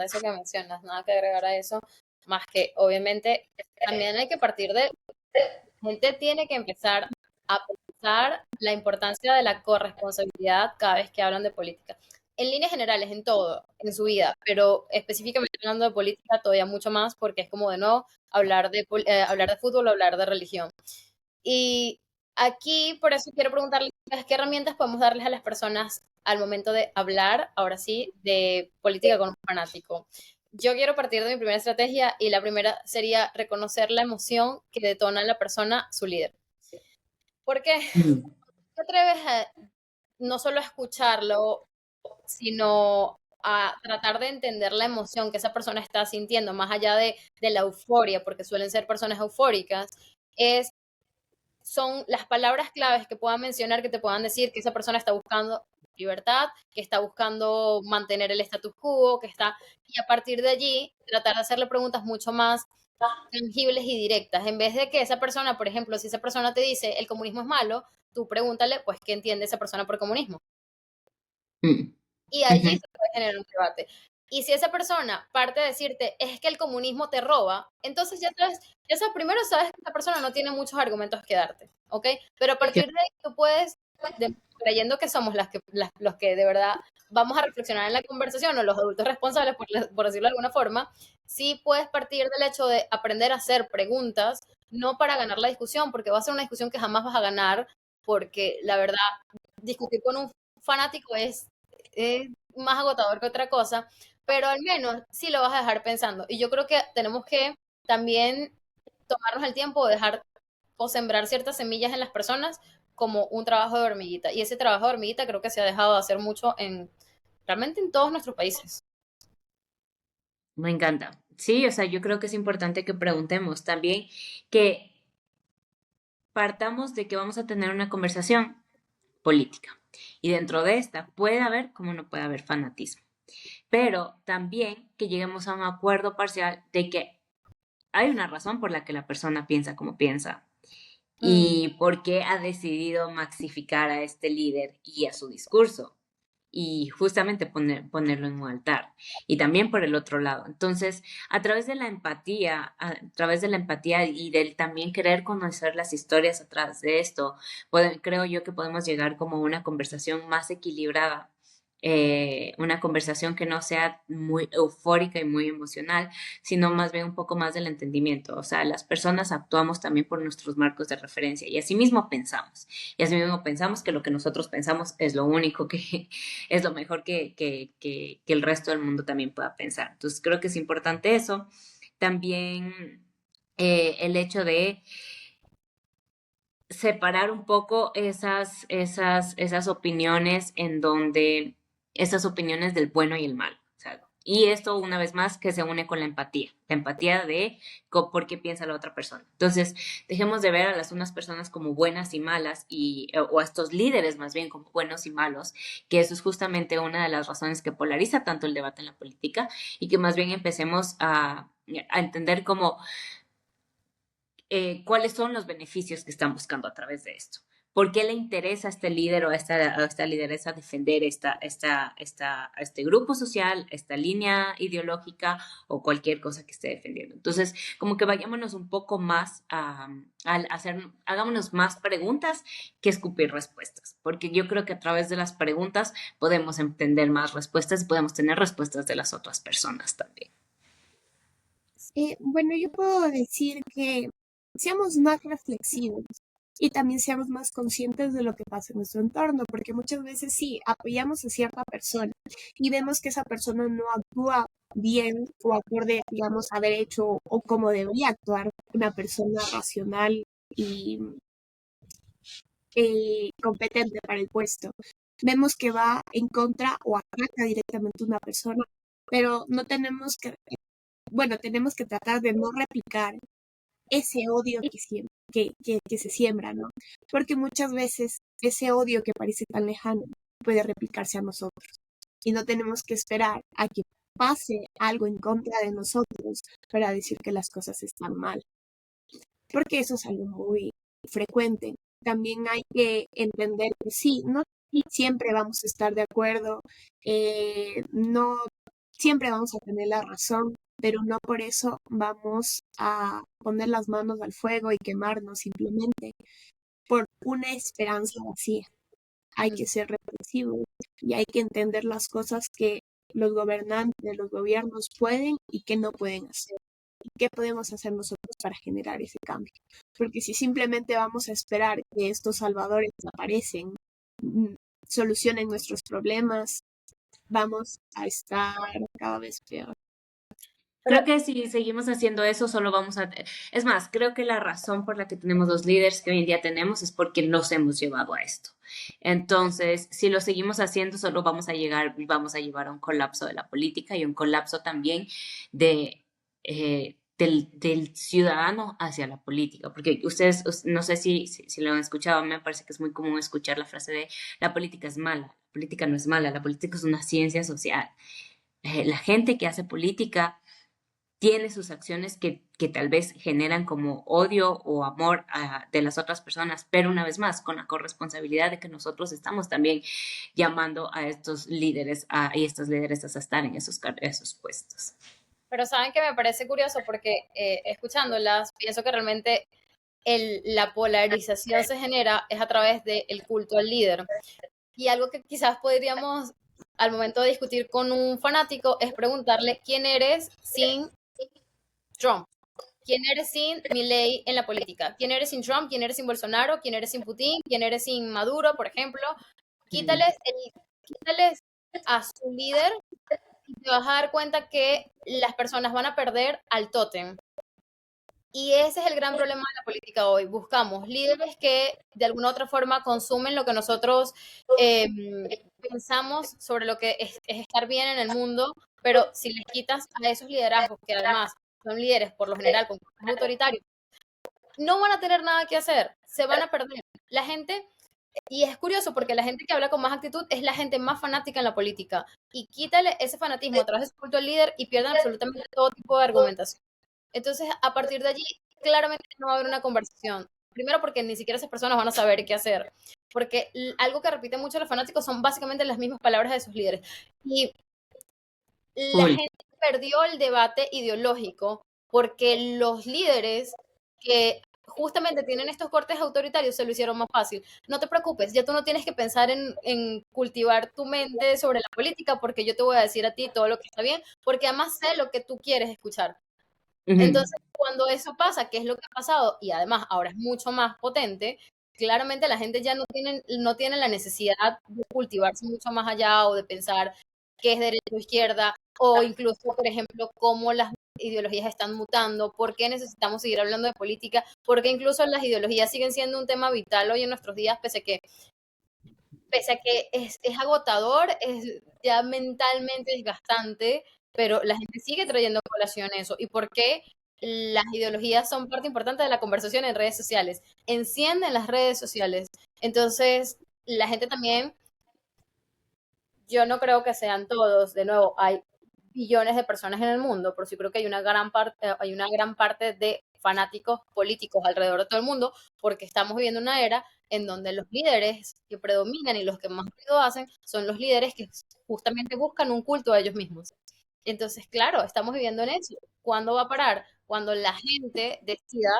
eso que mencionas, nada que agregar a eso, más que obviamente también hay que partir de, la gente tiene que empezar a pensar la importancia de la corresponsabilidad cada vez que hablan de política. En líneas generales, en todo, en su vida, pero específicamente hablando de política todavía mucho más porque es como de nuevo hablar de fútbol, hablar de religión. Y aquí, por eso quiero preguntarles qué herramientas podemos darles a las personas al momento de hablar, ahora sí, de política con un fanático. Yo quiero partir de mi primera estrategia y la primera sería reconocer la emoción que detona en la persona, su líder. Porque
Mm.
te atreves a no solo a escucharlo, sino a tratar de entender la emoción que esa persona está sintiendo, más allá de la euforia, porque suelen ser personas eufóricas, es son las palabras claves que puedan mencionar, que te puedan decir que esa persona está buscando libertad, que está buscando mantener el status quo, y a partir de allí tratar de hacerle preguntas mucho más tangibles y directas, en vez de que esa persona, por ejemplo, si esa persona te dice el comunismo es malo, tú pregúntale, pues, ¿qué entiende esa persona por comunismo?
Mm.
Y allí
Ujú.
se puede generar un debate. Y si esa persona parte de decirte es que el comunismo te roba, entonces primero sabes que esa persona no tiene muchos argumentos que darte, ¿ok? Pero a partir de ahí tú puedes, creyendo que somos los que de verdad vamos a reflexionar en la conversación, o los adultos responsables, por decirlo de alguna forma, sí puedes partir del hecho de aprender a hacer preguntas, no para ganar la discusión, porque va a ser una discusión que jamás vas a ganar, porque la verdad, discutir con un fanático es más agotador que otra cosa, pero al menos sí lo vas a dejar pensando. Y yo creo que tenemos que también tomarnos el tiempo de dejar o sembrar ciertas semillas en las personas como un trabajo de hormiguita. Y ese trabajo de hormiguita creo que se ha dejado de hacer mucho realmente en todos nuestros países.
Me encanta. Sí, o sea, yo creo que es importante que preguntemos también que partamos de que vamos a tener una conversación política. Y dentro de esta puede haber, como no puede haber fanatismo, pero también que lleguemos a un acuerdo parcial de que hay una razón por la que la persona piensa como piensa
Mm.
y por qué ha decidido maxificar a este líder y a su discurso y justamente ponerlo en un altar. Y también por el otro lado. Entonces, a través de la empatía y del también querer conocer las historias atrás de esto, creo yo que podemos llegar como a una conversación más equilibrada. Una conversación que no sea muy eufórica y muy emocional, sino más bien un poco más del entendimiento. O sea, las personas actuamos también por nuestros marcos de referencia y así mismo pensamos. Y así mismo pensamos que lo que nosotros pensamos es lo único que, es lo mejor que el resto del mundo también pueda pensar. Entonces creo que es importante eso. También el hecho de separar un poco esas opiniones en donde, esas opiniones del bueno y el malo. O sea, Y esto, una vez más, que se une con la empatía de por qué piensa la otra persona. Entonces, dejemos de ver a las unas personas como buenas y malas, o a estos líderes más bien como buenos y malos, que eso es justamente una de las razones que polariza tanto el debate en la política, y que más bien empecemos a entender cómo cuáles son los beneficios que están buscando a través de esto. ¿Por qué le interesa a este líder o a esta lideresa defender este grupo social, esta línea ideológica o cualquier cosa que esté defendiendo? Entonces, como que vayámonos un poco más hagámonos más preguntas que escupir respuestas, porque yo creo que a través de las preguntas podemos entender más respuestas y podemos tener respuestas de las otras personas también.
Bueno, yo puedo decir que seamos más reflexivos y también seamos más conscientes de lo que pasa en nuestro entorno, porque muchas veces sí, apoyamos a cierta persona y vemos que esa persona no actúa bien o acorde, digamos, a derecho o como debería actuar una persona racional y competente para el puesto. Vemos que va en contra o ataca directamente a una persona, pero no tenemos que, bueno, tenemos que tratar de no replicar ese odio que se siembra, ¿no? Porque muchas veces ese odio que parece tan lejano puede replicarse a nosotros y no tenemos que esperar a que pase algo en contra de nosotros para decir que las cosas están mal, porque eso es algo muy frecuente. También hay que entender que sí, no siempre vamos a estar de acuerdo, no siempre vamos a tener la razón, pero no por eso vamos a poner las manos al fuego y quemarnos simplemente por una esperanza vacía. Hay que ser reflexivos y hay que entender las cosas que los gobernantes, los gobiernos pueden y que no pueden hacer. ¿Y qué podemos hacer nosotros para generar ese cambio? Porque si simplemente vamos a esperar que estos salvadores aparecen, solucionen nuestros problemas, vamos a estar cada vez peor.
Creo que si seguimos haciendo eso, solo vamos a... Es más, creo que la razón por la que tenemos los líderes que hoy en día tenemos es porque nos hemos llevado a esto. Entonces, si lo seguimos haciendo, solo vamos a llevar a un colapso de la política y un colapso también del ciudadano hacia la política. Porque ustedes, no sé si lo han escuchado, me parece que es muy común escuchar la frase de la política es mala. La política no es mala, la política es una ciencia social. La gente que hace política tiene sus acciones que tal vez generan como odio o amor de las otras personas, pero una vez más, con la corresponsabilidad de que nosotros estamos también llamando a estos líderes y estas lideresas a estar en esos puestos.
Pero saben que me parece curioso porque escuchándolas, pienso que realmente la polarización se genera es a través del culto al líder. Y algo que quizás podríamos, al momento de discutir con un fanático, es preguntarle quién eres sin Trump. ¿Quién eres sin Milei en la política? ¿Quién eres sin Trump? ¿Quién eres sin Bolsonaro? ¿Quién eres sin Putin? ¿Quién eres sin Maduro, por ejemplo? Quítales a su líder y te vas a dar cuenta que las personas van a perder al tótem. Y ese es el gran problema de la política hoy. Buscamos líderes que de alguna u otra forma consumen lo que nosotros pensamos sobre lo que es estar bien en el mundo, pero si les quitas a esos liderazgos, que además son líderes por lo general con autoritarios, no van a tener nada que hacer, se van a perder. La gente, y es curioso porque la gente que habla con más actitud es la gente más fanática en la política. Y quítale ese fanatismo a través de su culto al líder y pierdan absolutamente todo tipo de argumentación. Entonces, a partir de allí, claramente no va a haber una conversación. Primero porque ni siquiera esas personas van a saber qué hacer. Porque algo que repiten mucho los fanáticos son básicamente las mismas palabras de sus líderes. Y la gente perdió el debate ideológico porque los líderes que justamente tienen estos cortes autoritarios se lo hicieron más fácil. No te preocupes, ya tú no tienes que pensar en cultivar tu mente sobre la política porque yo te voy a decir a ti todo lo que está bien, porque además sé lo que tú quieres escuchar. Entonces, cuando eso pasa, que es lo que ha pasado, y además ahora es mucho más potente, claramente la gente ya no tiene la necesidad de cultivarse mucho más allá o de pensar qué es derecha o izquierda, o incluso, por ejemplo, cómo las ideologías están mutando, por qué necesitamos seguir hablando de política, porque incluso las ideologías siguen siendo un tema vital hoy en nuestros días, pese a que es agotador, es ya mentalmente desgastante, pero la gente sigue trayendo a colación eso. ¿Y por qué las ideologías son parte importante de la conversación en redes sociales? Encienden las redes sociales. Entonces, la gente también, yo no creo que sean todos, de nuevo, hay billones de personas en el mundo, pero sí creo que hay una gran parte de fanáticos políticos alrededor de todo el mundo, porque estamos viviendo una era en donde los líderes que predominan y los que más ruido hacen son los líderes que justamente buscan un culto a ellos mismos. Entonces, claro, estamos viviendo en eso. ¿Cuándo va a parar? Cuando la gente decida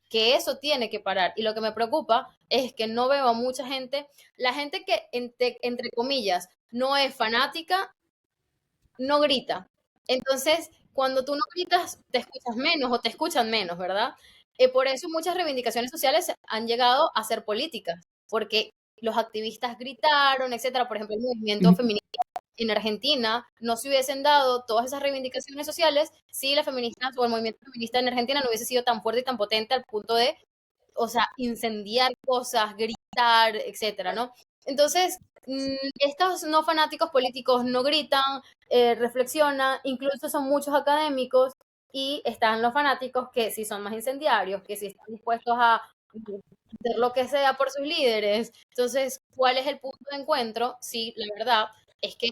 que eso tiene que parar. Y lo que me preocupa es que no veo a mucha gente, la gente que, entre comillas, no es fanática, no grita. Entonces, cuando tú no gritas, te escuchas menos o te escuchan menos, ¿verdad? Por eso muchas reivindicaciones sociales han llegado a ser políticas, porque los activistas gritaron, etcétera. Por ejemplo, el movimiento feminista en Argentina no se hubiesen dado todas esas reivindicaciones sociales si las feministas o el movimiento feminista en Argentina no hubiese sido tan fuerte y tan potente al punto de, o sea, incendiar cosas, gritar, etcétera, ¿no? Entonces, estos no fanáticos políticos no gritan, reflexionan, incluso son muchos académicos, y están los fanáticos que sí son más incendiarios, que sí están dispuestos a hacer lo que sea por sus líderes. Entonces, ¿cuál es el punto de encuentro? Sí, la verdad es que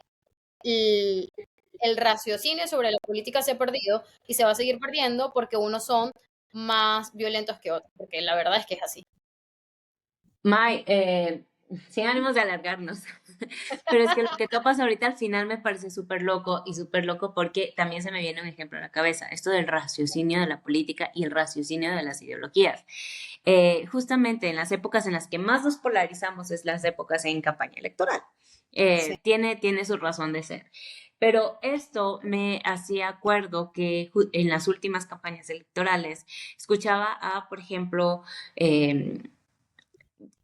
el, el raciocinio sobre la política se ha perdido y se va a seguir perdiendo porque unos son más violentos que otros, porque la verdad es que es así.
Mai, sin ánimos de alargarnos, pero es que lo que topas ahorita al final me parece súper loco porque también se me viene un ejemplo a la cabeza, esto del raciocinio de la política y el raciocinio de las ideologías. Justamente en las épocas en las que más nos polarizamos es las épocas en campaña electoral.
Sí.
Tiene su razón de ser. Pero esto me hacía acuerdo que en las últimas campañas electorales escuchaba a, por ejemplo,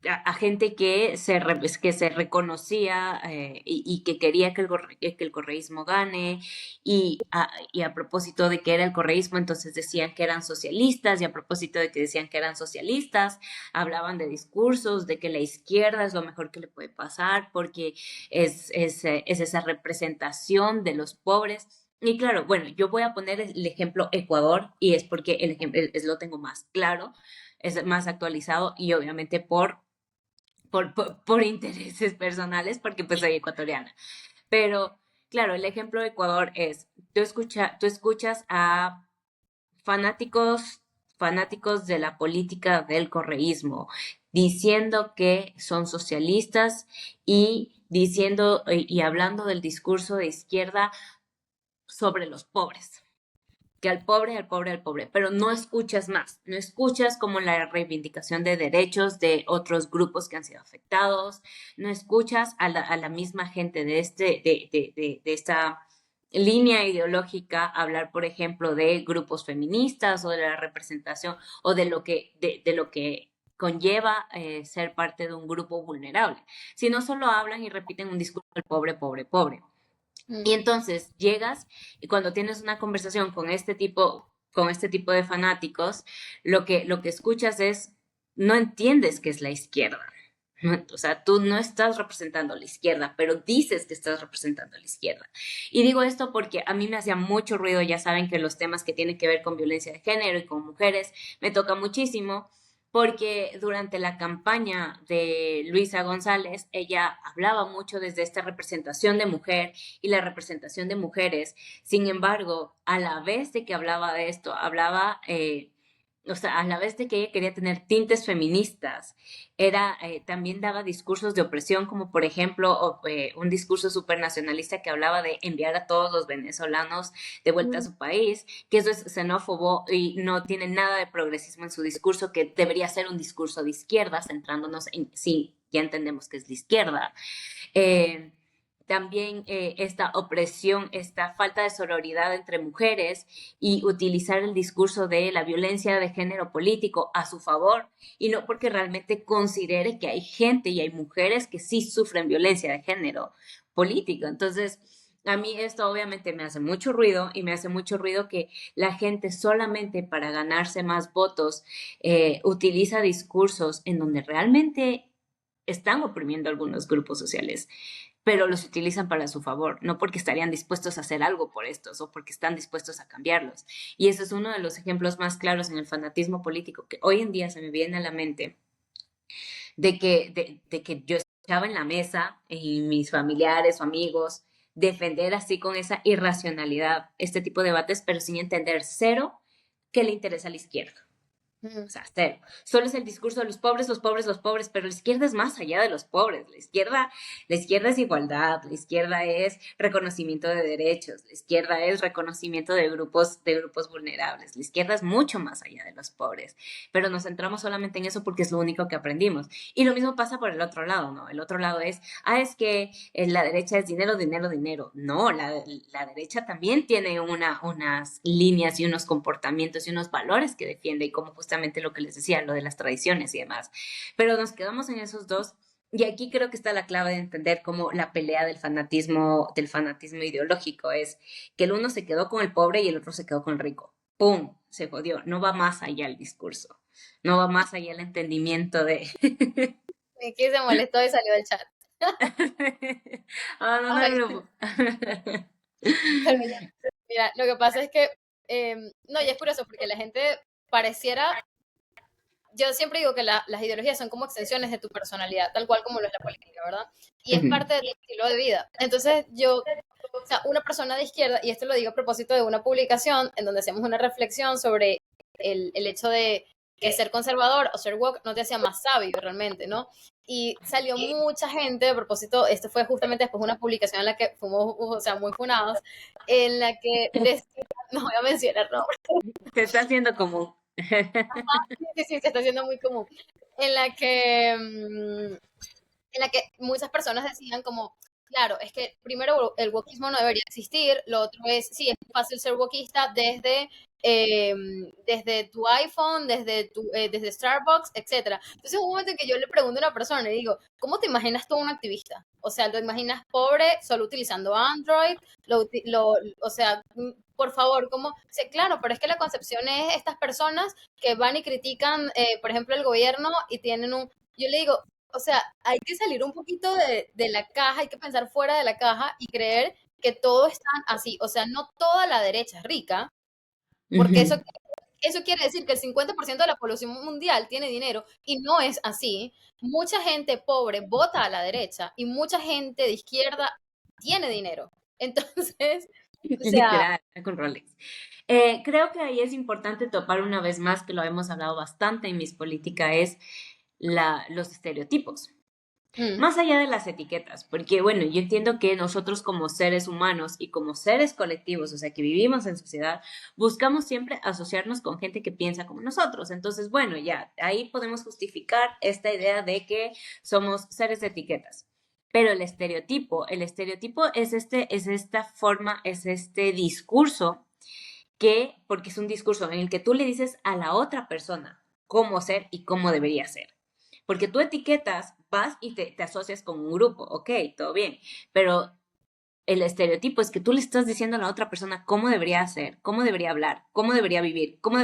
a gente que se reconocía y que quería que el correísmo gane y a propósito de que era el correísmo, entonces decían que eran socialistas y a propósito de que decían que eran socialistas, hablaban de discursos, de que la izquierda es lo mejor que le puede pasar porque es esa representación de los pobres. Y claro, bueno, yo voy a poner el ejemplo Ecuador y es porque el ejemplo lo tengo más claro, es más actualizado y obviamente por intereses personales, porque pues soy ecuatoriana. Pero, claro, el ejemplo de Ecuador es, tú escuchas a fanáticos de la política del correísmo, diciendo que son socialistas y diciendo y hablando del discurso de izquierda sobre los pobres que al pobre, pero no escuchas más, no escuchas como la reivindicación de derechos de otros grupos que han sido afectados, no escuchas a la misma gente de esta línea ideológica hablar, por ejemplo, de grupos feministas o de la representación o de lo que conlleva ser parte de un grupo vulnerable, sino solo hablan y repiten un discurso del pobre, pobre, pobre. Y
Mm.
entonces llegas y cuando tienes una conversación con este tipo de fanáticos, lo que escuchas es, no entiendes qué es la izquierda. ¿No? O sea, tú no estás representando a la izquierda, pero dices que estás representando a la izquierda. Y digo esto porque a mí me hacía mucho ruido, ya saben que los temas que tienen que ver con violencia de género y con mujeres me toca muchísimo porque durante la campaña de Luisa González, ella hablaba mucho desde esta representación de mujer y la representación de mujeres. Sin embargo, a la vez de que hablaba de esto, o sea, a la vez de que ella quería tener tintes feministas, también daba discursos de opresión, como por ejemplo un discurso supernacionalista que hablaba de enviar a todos los venezolanos de vuelta a su país, que eso es xenófobo y no tiene nada de progresismo en su discurso, que debería ser un discurso de izquierda, centrándonos en, sí, ya entendemos que es de izquierda. Eh, También esta opresión, esta falta de sororidad entre mujeres y utilizar el discurso de la violencia de género político a su favor y no porque realmente considere que hay gente y hay mujeres que sí sufren violencia de género político. Entonces, a mí esto obviamente me hace mucho ruido y me hace mucho ruido que la gente solamente para ganarse más votos utiliza discursos en donde realmente están oprimiendo a algunos grupos sociales. pero los utilizan para su favor, no porque estarían dispuestos a hacer algo por estos o porque están dispuestos a cambiarlos. Y ese es uno de los ejemplos más claros en el fanatismo político que hoy en día se me viene a la mente, de que yo escuchaba en la mesa y mis familiares o amigos defender así con esa irracionalidad este tipo de debates, pero sin entender cero qué le interesa a la izquierda. O sea, cero. Solo es el discurso de los pobres, los pobres, los pobres, pero la izquierda es más allá de los pobres. La izquierda es igualdad, la izquierda es reconocimiento de derechos, la izquierda es reconocimiento de grupos vulnerables. La izquierda es mucho más allá de los pobres, pero nos centramos solamente en eso porque es lo único que aprendimos. Y lo mismo pasa por el otro lado, ¿no? El otro lado es que la derecha es dinero, dinero, dinero. No, la derecha también tiene unas líneas y unos comportamientos y unos valores que defiende y como justamente lo que les decía, lo de las tradiciones y demás. Pero nos quedamos en esos dos y aquí creo que está la clave de entender cómo la pelea del fanatismo ideológico es que el uno se quedó con el pobre y el otro se quedó con el rico. ¡Pum! Se jodió. No va más allá el discurso. No va más allá el entendimiento de...
Miki se molestó y salió del chat.
Ah, no, no hay
Ay,
grupo.
pero ya. Mira, lo que pasa es que, no, y es curioso porque la gente pareciera, yo siempre digo que las ideologías son como extensiones de tu personalidad, tal cual como lo es la política, ¿verdad? Y es parte de tu estilo de vida. Entonces o sea, una persona de izquierda, y esto lo digo a propósito de una publicación en donde hacemos una reflexión sobre el hecho de que ser conservador o ser woke no te hacía más sabio realmente, ¿no? Y salió mucha gente, a propósito, esto fue justamente después de una publicación en la que fuimos, o sea, muy funados, en la que decía, no voy a mencionar nombres,
Se está haciendo común.
sí, sí, se está haciendo muy común, en la que, en la que muchas personas decían como, claro, es que primero el wokismo no debería existir, lo otro es, sí, es fácil ser wokista desde tu iPhone, desde Starbucks, etcétera. Entonces hubo un momento en que yo le pregunto a una persona y digo, ¿cómo te imaginas tú a un activista? O sea, ¿lo imaginas pobre, solo utilizando Android? O sea, por favor, ¿cómo? Sí, claro, pero es que la concepción es estas personas que van y critican, por ejemplo, el gobierno y tienen un... Yo le digo, o sea, hay que salir un poquito de la caja, hay que pensar fuera de la caja y creer que todo está así. O sea, no toda la derecha es rica, porque
Ujú.
eso quiere decir que el 50% de la población mundial tiene dinero y no es así. Mucha gente pobre vota a la derecha y mucha gente de izquierda tiene dinero. Entonces, o sea,
Literal, con Rolex. Creo que ahí es importante topar una vez más, que lo hemos hablado bastante en Mis Política, es los estereotipos.
mm,
Más allá de las etiquetas, porque bueno, yo entiendo que nosotros como seres humanos y como seres colectivos, o sea, que vivimos en sociedad, buscamos siempre asociarnos con gente que piensa como nosotros. Entonces, bueno, ya, ahí podemos justificar esta idea de que somos seres de etiquetas. Pero el estereotipo es esta forma, es este discurso porque es un discurso en el que tú le dices a la otra persona cómo ser y cómo debería ser. Porque tú etiquetas, vas y te asocias con un grupo, ok, todo bien, pero el estereotipo es que tú le estás diciendo a la otra persona cómo debería ser, cómo debería hablar, cómo debería vivir, cómo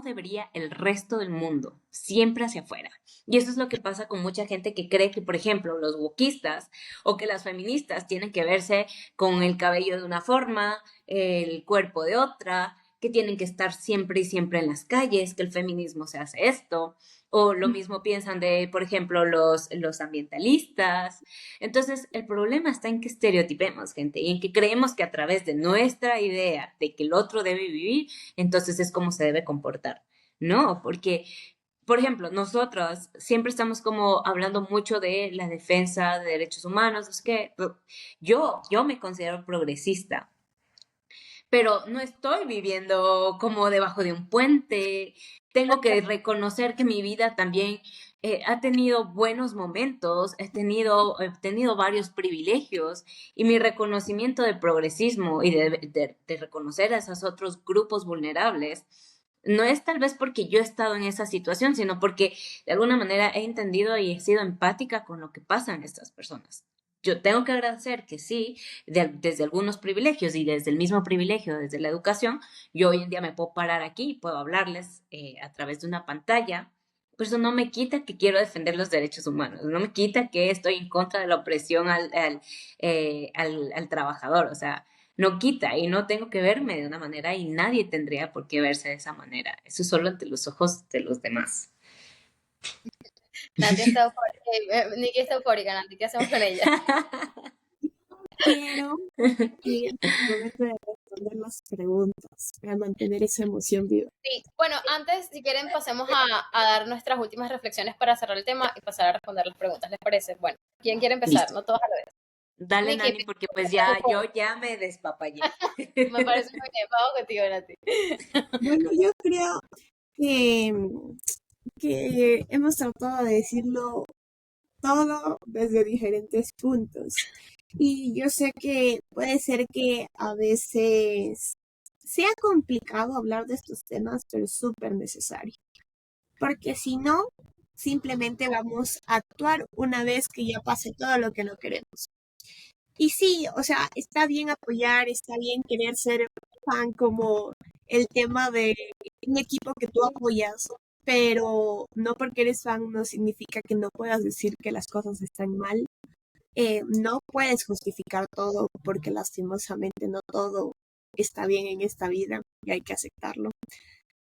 debería el resto del mundo, siempre hacia afuera. Y eso es lo que pasa con mucha gente que cree que, por ejemplo, los wokistas o que las feministas tienen que verse con el cabello de una forma, el cuerpo de otra, que tienen que estar siempre y siempre en las calles, que el feminismo se hace esto, o lo mismo piensan de, por ejemplo, los ambientalistas. Entonces, el problema está en que estereotipemos, gente, y en que creemos que a través de nuestra idea de que el otro debe vivir, entonces es como se debe comportar. No, porque, por ejemplo, nosotros siempre estamos como hablando mucho de la defensa de derechos humanos, es que yo me considero progresista, pero no estoy viviendo como debajo de un puente. Tengo que reconocer que mi vida también ha tenido buenos momentos, he tenido varios privilegios y mi reconocimiento de progresismo y de reconocer a esos otros grupos vulnerables no es tal vez porque yo he estado en esa situación, sino porque de alguna manera he entendido y he sido empática con lo que pasa en estas personas. Yo tengo que agradecer que sí, desde algunos privilegios y desde el mismo privilegio, desde la educación, yo hoy en día me puedo parar aquí y puedo hablarles a través de una pantalla Pero eso no me quita que quiero defender los derechos humanos, no me quita que estoy en contra de la opresión al trabajador, o sea, no quita y no tengo que verme de una manera y nadie tendría por qué verse de esa manera. Eso es solo ante los ojos de los demás.
Nati está eufórica, Nikki está eufórica, Nati, ¿qué hacemos con ella?
Quiero que es el momento de responder las preguntas para mantener esa emoción viva.
Sí, bueno, antes, si quieren, pasemos a dar nuestras últimas reflexiones para cerrar el tema y pasar a responder las preguntas, ¿les parece? Bueno, ¿quién quiere empezar?
Listo.
No todos a la vez.
Dale,
Nikki,
Nani, porque pues ya yo ya me despapallé.
me parece muy bien, vamos contigo, Nati.
Bueno, yo creo que, que hemos tratado de decirlo todo desde diferentes puntos. Y yo sé que puede ser que a veces sea complicado hablar de estos temas, pero es súper necesario. Porque si no, simplemente vamos a actuar una vez que ya pase todo lo que no queremos. Y sí, o sea, está bien apoyar, está bien querer ser fan como el tema de un equipo que tú apoyas, pero no porque eres fan no significa que no puedas decir que las cosas están mal. No puedes justificar todo porque lastimosamente no todo está bien en esta vida y hay que aceptarlo.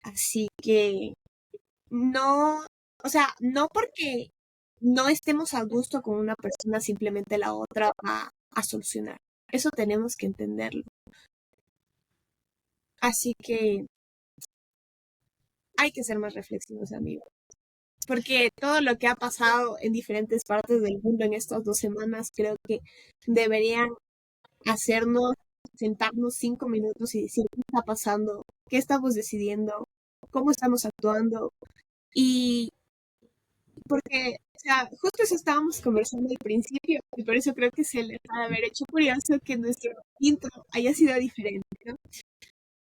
Así que no, o sea, no porque no estemos a gusto con una persona, simplemente la otra va a solucionar. Eso tenemos que entenderlo. Así que hay que ser más reflexivos, amigos. Porque todo lo que ha pasado en diferentes partes del mundo en estas 2 semanas, creo que deberían hacernos sentarnos 5 minutos y decir qué está pasando, qué estamos decidiendo, cómo estamos actuando. Y porque, o sea, justo eso estábamos conversando al principio, y por eso creo que se les ha de haber hecho curioso que nuestro intro haya sido diferente, ¿no?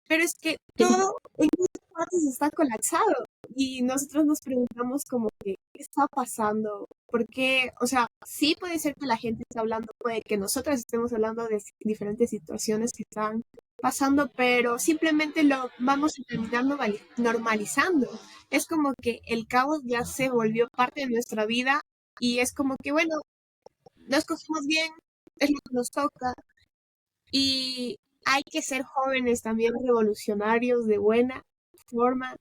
Pero es que todo en muchas partes está colapsado y nosotros nos preguntamos como que, ¿qué está pasando? Porque, o sea, sí puede ser que la gente esté hablando, puede que nosotras estemos hablando de diferentes situaciones que están pasando, pero simplemente lo vamos a terminar normalizando. Es como que el caos ya se volvió parte de nuestra vida y es como que, bueno, nos cogimos bien, es lo que nos toca, y hay que ser jóvenes también revolucionarios de buena forma.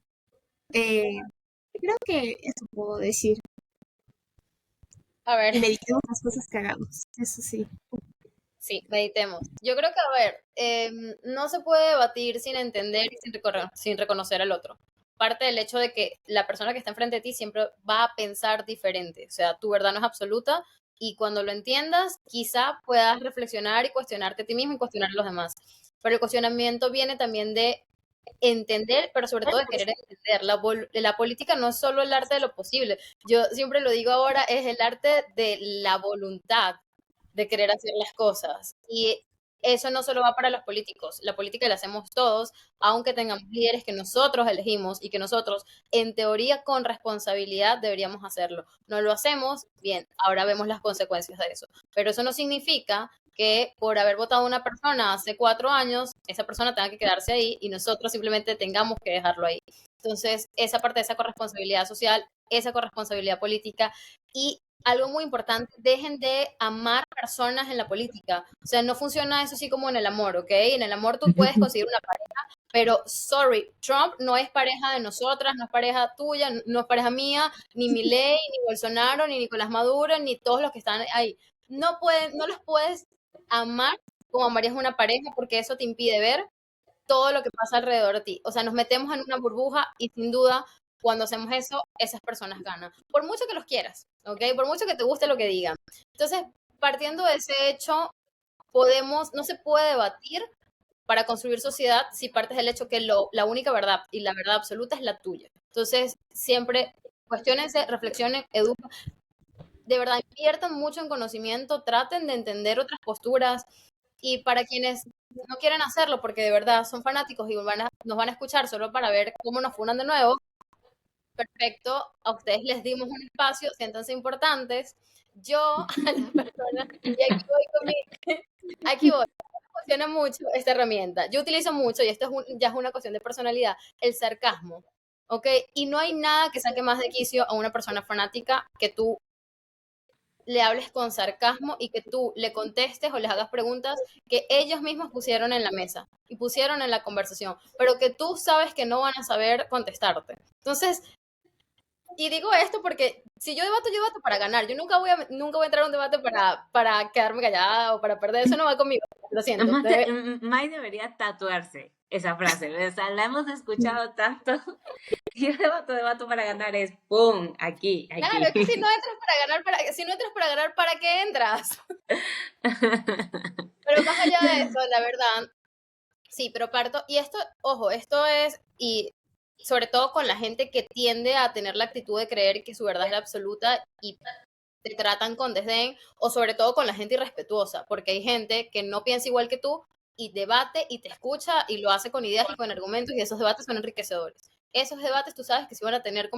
Eh, Creo que eso puedo decir.
A ver,
Y meditemos las cosas que hagamos. Eso sí.
sí, meditemos. Yo creo que, a ver, no se puede debatir sin entender y sin reconocer al otro. Parte del hecho de que la persona que está enfrente de ti siempre va a pensar diferente. O sea, tu verdad no es absoluta y cuando lo entiendas, quizá puedas reflexionar y cuestionarte a ti mismo y cuestionar a los demás. Pero el cuestionamiento viene también de entender, pero sobre todo de querer entender. La política no es solo el arte de lo posible. Yo siempre lo digo ahora, es el arte de la voluntad de querer hacer las cosas. Y eso no solo va para los políticos, la política la hacemos todos, aunque tengamos líderes que nosotros elegimos y que nosotros, en teoría, con responsabilidad deberíamos hacerlo. No lo hacemos, bien, ahora vemos las consecuencias de eso. Pero eso no significa que por haber votado a una persona hace 4 años, esa persona tenga que quedarse ahí y nosotros simplemente tengamos que dejarlo ahí. Entonces, esa parte de esa corresponsabilidad social, esa corresponsabilidad política y algo muy importante, dejen de amar personas en la política. O sea, no funciona eso así como en el amor, ¿ok? En el amor tú puedes conseguir una pareja, pero sorry, Trump no es pareja de nosotras, no es pareja tuya, no es pareja mía, ni Milei, ni Bolsonaro, ni Nicolás Maduro, ni todos los que están ahí. No los puedes amar como amarías una pareja porque eso te impide ver todo lo que pasa alrededor de ti. O sea, nos metemos en una burbuja y sin duda, cuando hacemos eso, esas personas ganan. Por mucho que los quieras, ¿ok? Por mucho que te guste lo que digan. Entonces, partiendo de ese hecho, no se puede debatir para construir sociedad si partes del hecho que la única verdad y la verdad absoluta es la tuya. Entonces, siempre cuestionense, reflexionen, eduquen, de verdad inviertan mucho en conocimiento, traten de entender otras posturas y para quienes no quieren hacerlo porque de verdad son fanáticos y nos van a escuchar solo para ver cómo nos funan de nuevo, perfecto, a ustedes les dimos un espacio, siéntanse importantes. Yo a las personas, y aquí voy con aquí voy, funciona mucho esta herramienta. Yo utilizo mucho, y esto ya es una cuestión de personalidad, el sarcasmo. ¿ok? Y no hay nada que saque más de quicio a una persona fanática que tú le hables con sarcasmo y que tú le contestes o les hagas preguntas que ellos mismos pusieron en la mesa y pusieron en la conversación, pero que tú sabes que no van a saber contestarte. Entonces, y digo esto porque si yo debato para ganar. Yo nunca voy a entrar a un debate para quedarme callada o para perder. Eso no va conmigo. Lo siento.
Mai debería tatuarse esa frase. O sea, la hemos escuchado tanto. Yo debato para ganar es ¡pum! Aquí.
Claro, es que si no entras para ganar, si no entras para ganar, ¿para qué entras? Pero más allá de eso, la verdad, sí, pero parto, y esto, ojo, esto es, y sobre todo con la gente que tiende a tener la actitud de creer que su verdad es la absoluta y te tratan con desdén, o sobre todo con la gente irrespetuosa, porque hay gente que no piensa igual que tú y debate y te escucha y lo hace con ideas y con argumentos y esos debates son enriquecedores. Esos debates tú sabes que si van a tener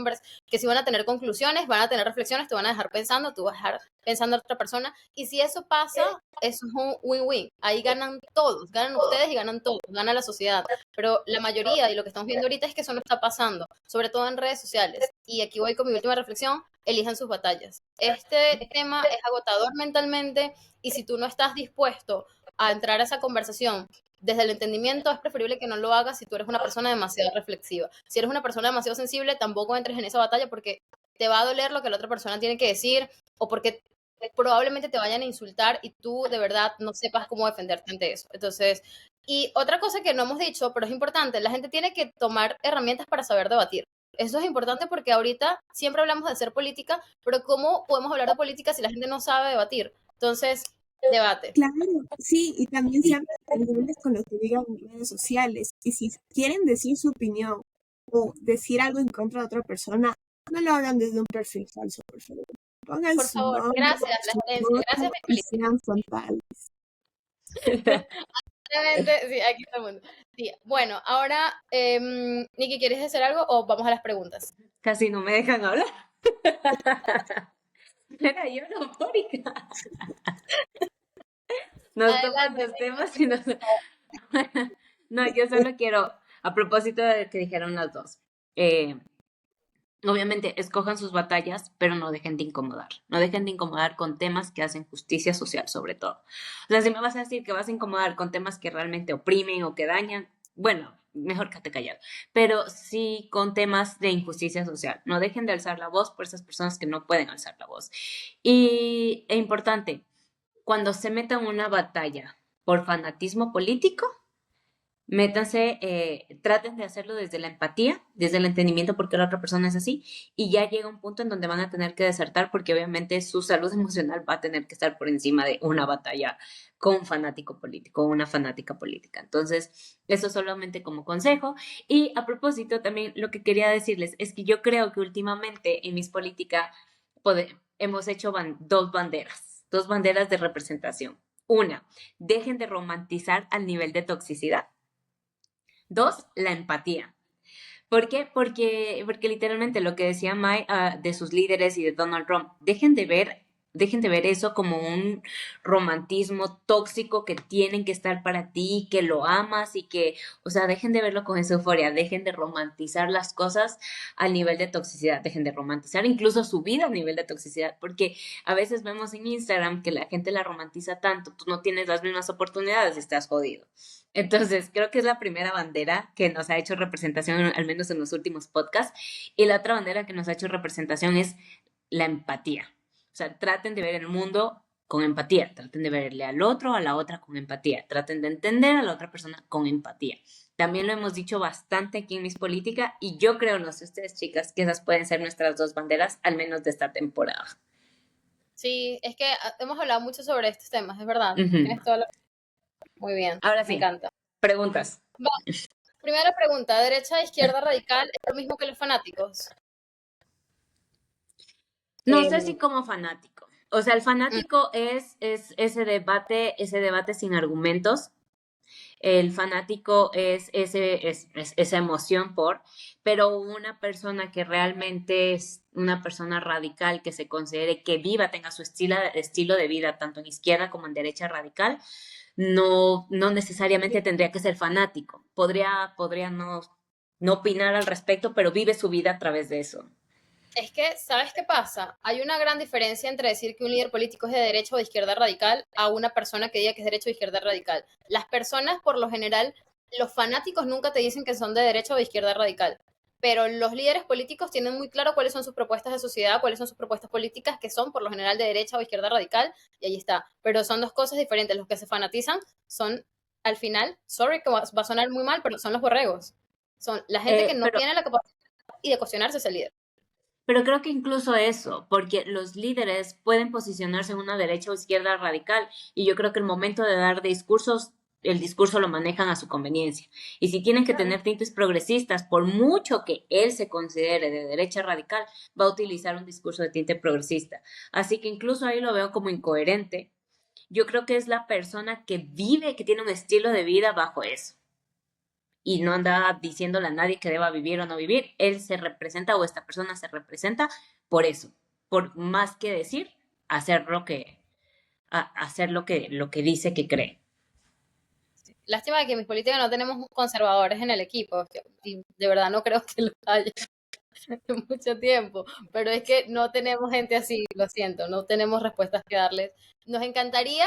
que si van a tener conclusiones, van a tener reflexiones, te van a dejar pensando, tú vas a dejar pensando a otra persona y si eso pasa, eso es un win-win. Ahí ganan todos, ganan ustedes y ganan todos, gana la sociedad. Pero la mayoría y lo que estamos viendo ahorita es que eso no está pasando, sobre todo en redes sociales. Y aquí voy con mi última reflexión, elijan sus batallas. Este tema es agotador mentalmente y si tú no estás dispuesto a entrar a esa conversación desde el entendimiento, es preferible que no lo hagas si tú eres una persona demasiado reflexiva. Si eres una persona demasiado sensible, tampoco entres en esa batalla porque te va a doler lo que la otra persona tiene que decir o porque probablemente te vayan a insultar y tú de verdad no sepas cómo defenderte ante eso. Entonces, y otra cosa que no hemos dicho, pero es importante, la gente tiene que tomar herramientas para saber debatir. Eso es importante porque ahorita siempre hablamos de hacer política, pero ¿cómo podemos hablar de política si la gente no sabe debatir? Entonces, debate.
Claro, sí, y también sean responsabilibles con lo que digan en redes sociales. Y si quieren decir su opinión o decir algo en contra de otra persona, no lo hagan desde un perfil falso, por favor. Pongan
Por
su
favor,
nombre,
gracias, la
su
gerencia,
foto
gracias,
y
mi
sean frontales.
Obviamente, sí, aquí está el mundo. Sí, bueno, ahora, Nikki, ¿quieres hacer algo o vamos a las preguntas?
Casi no me dejan hablar. Era yo eufórica. Nos toman
Adelante,
los temas y nos... No, yo solo quiero, a propósito de que dijeron las dos, obviamente escojan sus batallas, pero no dejen de incomodar. No dejen de incomodar con temas que hacen justicia social, sobre todo. O sea, si me vas a decir que vas a incomodar con temas que realmente oprimen o que dañan, bueno, mejor que te callado. Pero sí con temas de injusticia social. No dejen de alzar la voz por esas personas que no pueden alzar la voz. Y es importante, cuando se meta en una batalla por fanatismo político, métanse, traten de hacerlo desde la empatía, desde el entendimiento porque la otra persona es así, y ya llega un punto en donde van a tener que desertar porque obviamente su salud emocional va a tener que estar por encima de una batalla con un fanático político o una fanática política. Entonces, eso solamente como consejo. Y a propósito, también lo que quería decirles es que yo creo que últimamente en mis políticas hemos hecho dos banderas de representación. Una, dejen de romantizar al nivel de toxicidad. Dos, la empatía. ¿Por qué? Porque literalmente lo que decía Mai de sus líderes y de Donald Trump, dejen de ver eso como un romantismo tóxico que tienen que estar para ti, que lo amas y que, o sea, dejen de verlo con esa euforia, dejen de romantizar las cosas al nivel de toxicidad, dejen de romantizar incluso su vida a nivel de toxicidad, porque a veces vemos en Instagram que la gente la romantiza tanto, tú no tienes las mismas oportunidades y estás jodido. Entonces, creo que es la primera bandera que nos ha hecho representación, al menos en los últimos podcasts. Y la otra bandera que nos ha hecho representación es la empatía. O sea, traten de ver el mundo con empatía, traten de verle al otro, a la otra con empatía, traten de entender a la otra persona con empatía. También lo hemos dicho bastante aquí en Miss Política y yo creo, no sé ustedes chicas, que esas pueden ser nuestras dos banderas, al menos de esta temporada.
Sí, es que hemos hablado mucho sobre estos temas, es verdad. Tienes toda la... Muy bien,
Ahora
me
sí,
encanta.
preguntas.
Va, primera pregunta, ¿derecha e izquierda radical es lo mismo que los fanáticos?
No sé
Em,
si como fanático. O sea, el fanático es ese debate sin argumentos. El fanático es esa emoción pero una persona que realmente es una persona radical, que se considere que viva, tenga su estilo de vida, tanto en izquierda como en derecha radical, no necesariamente tendría que ser fanático. Podría no opinar al respecto, pero vive su vida a través de eso.
Es que, ¿sabes qué pasa? Hay una gran diferencia entre decir que un líder político es de derecha o de izquierda radical a una persona que diga que es derecha o izquierda radical. Las personas, por lo general, los fanáticos nunca te dicen que son de derecha o de izquierda radical, pero los líderes políticos tienen muy claro cuáles son sus propuestas de sociedad, cuáles son sus propuestas políticas, que son por lo general de derecha o izquierda radical, y ahí está. Pero son dos cosas diferentes. Los que se fanatizan son, al final, sorry que va a sonar muy mal, pero son los borregos. Son la gente que no
Pero
tiene la capacidad y de cuestionarse ese líder.
Pero creo que incluso eso, porque los líderes pueden posicionarse en una derecha o izquierda radical, y yo creo que el momento de dar discursos, el discurso lo manejan a su conveniencia. Y si tienen que tener tintes progresistas, por mucho que él se considere de derecha radical, va a utilizar un discurso de tinte progresista. Así que incluso ahí lo veo como incoherente. Yo creo que es la persona que vive, que tiene un estilo de vida bajo eso y no anda diciéndole a nadie que deba vivir o no vivir. Él se representa o esta persona se representa por eso, por más que decir, hacer hacer lo que dice que cree.
Lástima de que en mis políticas no tenemos conservadores en el equipo, y de verdad no creo que lo haya en mucho tiempo, pero es que no tenemos gente así, lo siento, no tenemos respuestas que darles. Nos encantaría,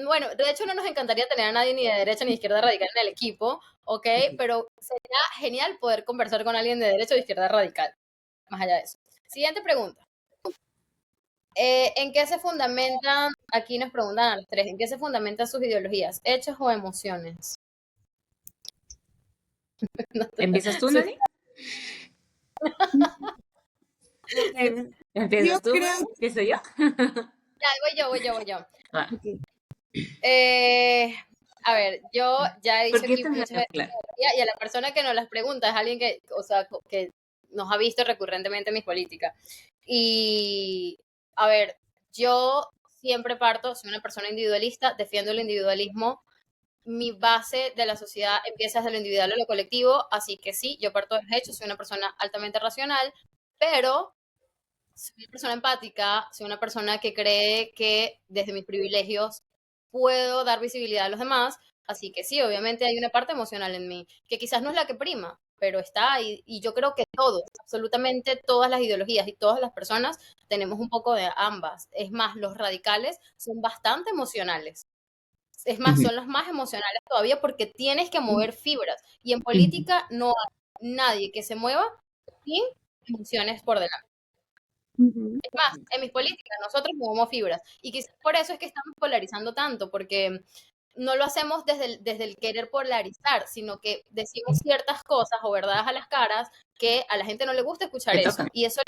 bueno, de hecho no nos encantaría tener a nadie ni de derecha ni de izquierda radical en el equipo, ¿ok? Pero sería genial poder conversar con alguien de derecha o de izquierda radical, más allá de eso. Siguiente pregunta. ¿En qué se fundamentan, aquí nos preguntan a los tres, ¿en qué se fundamentan sus ideologías, hechos o emociones?
¿Empiezas tú, Nani? ¿Empiezas tú?
creo...
¿Empiezo yo?
Ya, voy yo.
Ah,
Ok.
A ver, yo ya he dicho
porque
aquí
esta
muchas
es
veces,
claro.
y a la persona que nos las pregunta es alguien que, o sea, que nos ha visto recurrentemente en mis políticas. Y, a ver, yo siempre parto, soy una persona individualista, defiendo el individualismo. Mi base de la sociedad empieza desde lo individual a lo colectivo, así que sí, yo parto de los hechos, soy una persona altamente racional, pero soy una persona empática, soy una persona que cree que desde mis privilegios puedo dar visibilidad a los demás, así que sí, obviamente hay una parte emocional en mí, que quizás no es la que prima, pero está ahí, y yo creo que todos, absolutamente todas las ideologías y todas las personas tenemos un poco de ambas. Es más, los radicales son bastante emocionales. Es más, son los más emocionales todavía porque tienes que mover fibras. Y en política no hay nadie que se mueva sin emociones por delante.
Ujú.
Es más, en mis políticas nosotros movemos fibras. Y quizás por eso es que estamos polarizando tanto, porque no lo hacemos desde el querer polarizar, sino que decimos ciertas cosas o verdades a las caras que a la gente no le gusta escuchar
Te
eso.
toca.
Y eso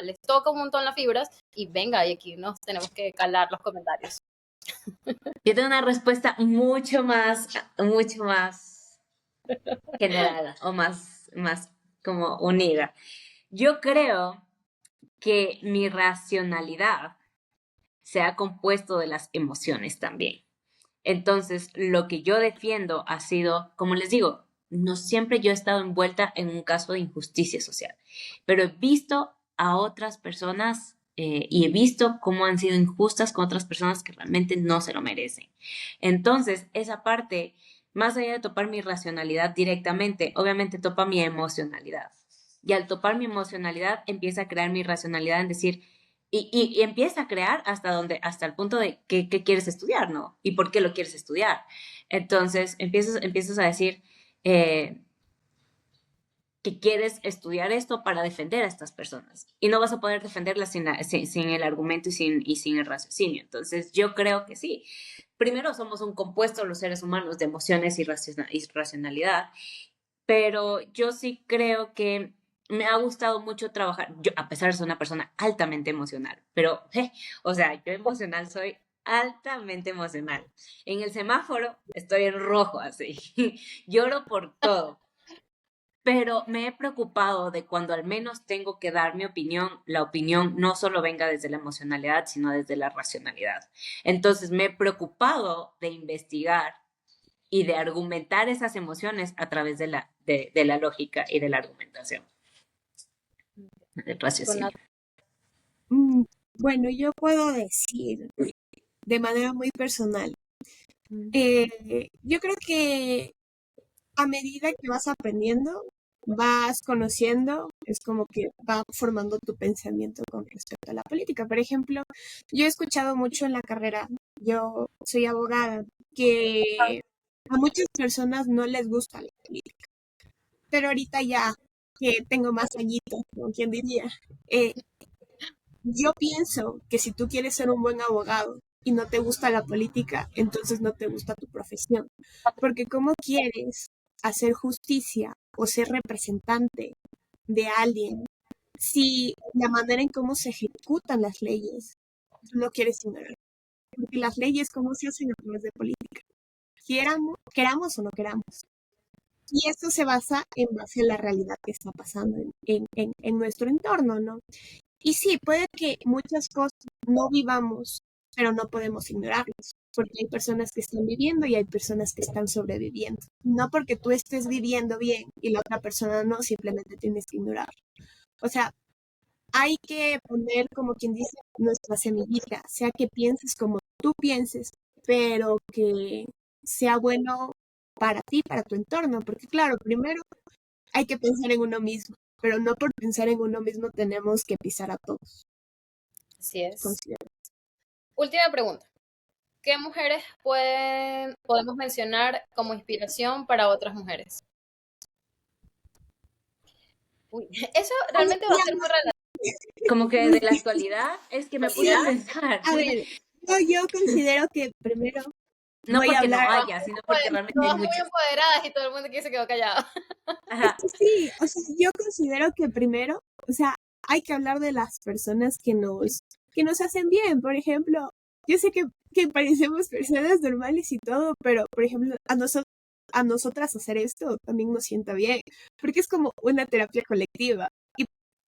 les toca un montón las fibras. Y venga, y aquí nos tenemos que calar los comentarios.
Yo tengo una respuesta mucho más general o más como unida. Yo creo que mi racionalidad se ha compuesto de las emociones también. Entonces, lo que yo defiendo ha sido, como les digo, no siempre yo he estado envuelta en un caso de injusticia social, pero he visto a otras personas y he visto cómo han sido injustas con otras personas que realmente no se lo merecen. Entonces, esa parte, más allá de topar mi racionalidad directamente, obviamente topa mi emocionalidad. Y al topar mi emocionalidad, empieza a crear mi racionalidad en decir, y empieza a crear hasta el punto de qué quieres estudiar, ¿no? Y por qué lo quieres estudiar. Entonces empiezas a decir que quieres estudiar esto para defender a estas personas. Y no vas a poder defenderlas sin el argumento y sin el raciocinio. Entonces yo creo que sí. Primero somos un compuesto los seres humanos de emociones y racionalidad, pero yo sí creo que me ha gustado mucho trabajar, yo a pesar de ser una persona altamente emocional, pero, o sea, yo emocional soy altamente emocional. En el semáforo estoy en rojo así, lloro por todo, pero me he preocupado de cuando al menos tengo que dar mi opinión, la opinión no solo venga desde la emocionalidad, sino desde la racionalidad. Entonces me he preocupado de investigar y de argumentar esas emociones a través de la lógica y de la argumentación, del raciocinio.
Bueno, yo puedo decir de manera muy personal, yo creo que a medida que vas aprendiendo, vas conociendo, es como que va formando tu pensamiento con respecto a la política. Por ejemplo, yo he escuchado mucho en la carrera, yo soy abogada, que a muchas personas no les gusta la política, pero ahorita ya que tengo más añitos, como quien diría, eh, yo pienso que si tú quieres ser un buen abogado y no te gusta la política, entonces no te gusta tu profesión. Porque ¿cómo quieres hacer justicia o ser representante de alguien si la manera en cómo se ejecutan las leyes tú no quieres ignorar? Porque las leyes, ¿cómo se hacen a través de política? Queramos o no queramos. Y esto se basa en base a la realidad que está pasando en nuestro entorno, ¿no? Y sí, puede que muchas cosas no vivamos, pero no podemos ignorarlas, porque hay personas que están viviendo y hay personas que están sobreviviendo. No porque tú estés viviendo bien y la otra persona no, simplemente tienes que ignorar. O sea, hay que poner, como quien dice, nuestra semillita, sea que pienses como tú pienses, pero que sea bueno para ti, para tu entorno, porque claro, primero hay que pensar en uno mismo, pero no por pensar en uno mismo tenemos que pisar a todos.
Así es.
Considero.
Última pregunta. ¿Qué mujeres podemos mencionar como inspiración para otras mujeres? Uy, eso realmente va a ser muy relativo.
Como que de la actualidad es que me puse a pensar.
A ver, yo considero que primero
No
voy a
porque no
hablar.
haya, sino porque realmente hay
Todas muy
muchas.
empoderadas y todo el mundo aquí se quedó callado.
Ajá.
Sí, o sea, yo considero que primero, o sea, hay que hablar de las personas que nos hacen bien. Por ejemplo, yo sé que parecemos personas normales y todo, pero por ejemplo, a nosotras hacer esto también nos sienta bien, porque es como una terapia colectiva. Y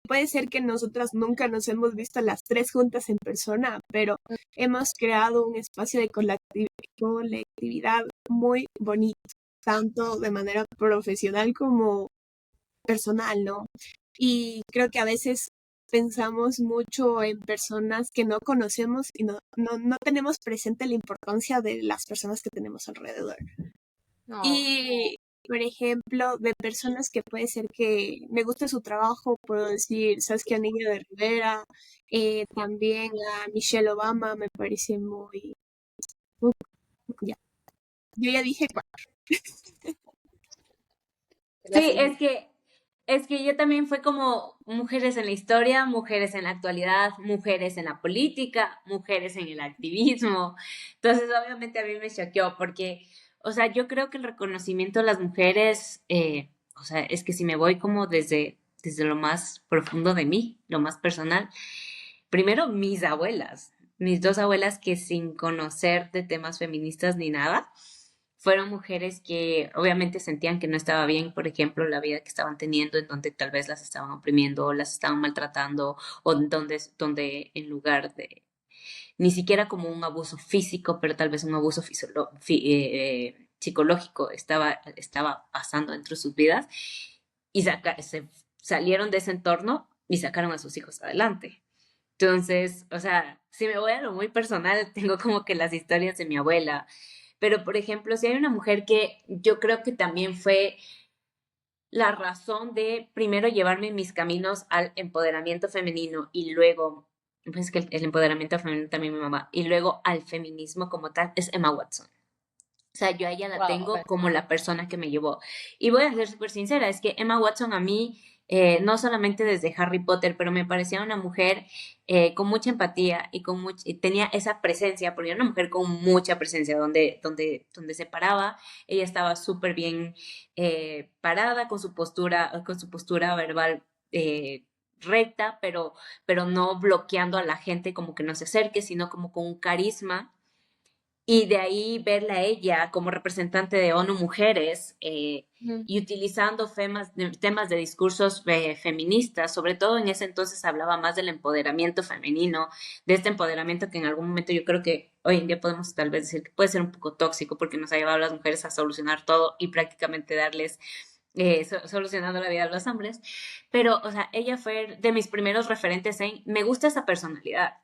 puede ser que nosotras nunca nos hemos visto las tres juntas en persona, pero hemos creado un espacio de colectividad muy bonito, tanto de manera profesional como personal, ¿no? Y creo que a veces pensamos mucho en personas que no conocemos y no tenemos presente la importancia de las personas que tenemos alrededor.
No.
Y, por ejemplo, de personas que puede ser que me guste su trabajo, puedo decir Saskia Niño de Rivera, también a Michelle Obama me parece muy... ya. Yo ya dije
Sí, es que yo también fue como mujeres en la historia, mujeres en la actualidad, mujeres en la política, mujeres en el activismo. Entonces, obviamente a mí me choqueó porque, o sea, yo creo que el reconocimiento a las mujeres, o sea, es que si me voy como desde lo más profundo de mí, lo más personal, primero mis abuelas, mis dos abuelas que sin conocer de temas feministas ni nada, fueron mujeres que obviamente sentían que no estaba bien, por ejemplo, la vida que estaban teniendo, en donde tal vez las estaban oprimiendo, o las estaban maltratando, o donde en lugar de ni siquiera como un abuso físico, pero tal vez un abuso psicológico estaba pasando dentro de sus vidas, y se salieron de ese entorno y sacaron a sus hijos adelante. Entonces, o sea, si me voy a lo muy personal, tengo como que las historias de mi abuela, pero por ejemplo, si hay una mujer que yo creo que también fue la razón de primero llevarme mis caminos al empoderamiento femenino y luego, pues que el empoderamiento femenino también mi mamá, y luego al feminismo como tal, es Emma Watson. O sea, yo a ella la
Wow,
tengo
okay.
como la persona que me llevó. Y voy a ser súper sincera, es que Emma Watson a mí, no solamente desde Harry Potter, pero me parecía una mujer con mucha empatía y tenía esa presencia, porque era una mujer con mucha presencia, donde se paraba, ella estaba súper bien parada con su postura verbal recta, pero no bloqueando a la gente como que no se acerque, sino como con un carisma y de ahí verla a ella como representante de ONU Mujeres y utilizando temas de discursos feministas, sobre todo en ese entonces hablaba más del empoderamiento femenino, de este empoderamiento que en algún momento yo creo que hoy en día podemos tal vez decir que puede ser un poco tóxico porque nos ha llevado a las mujeres a solucionar todo y prácticamente darles solucionando la vida a los hombres, pero, o sea, ella fue de mis primeros referentes me gusta esa personalidad,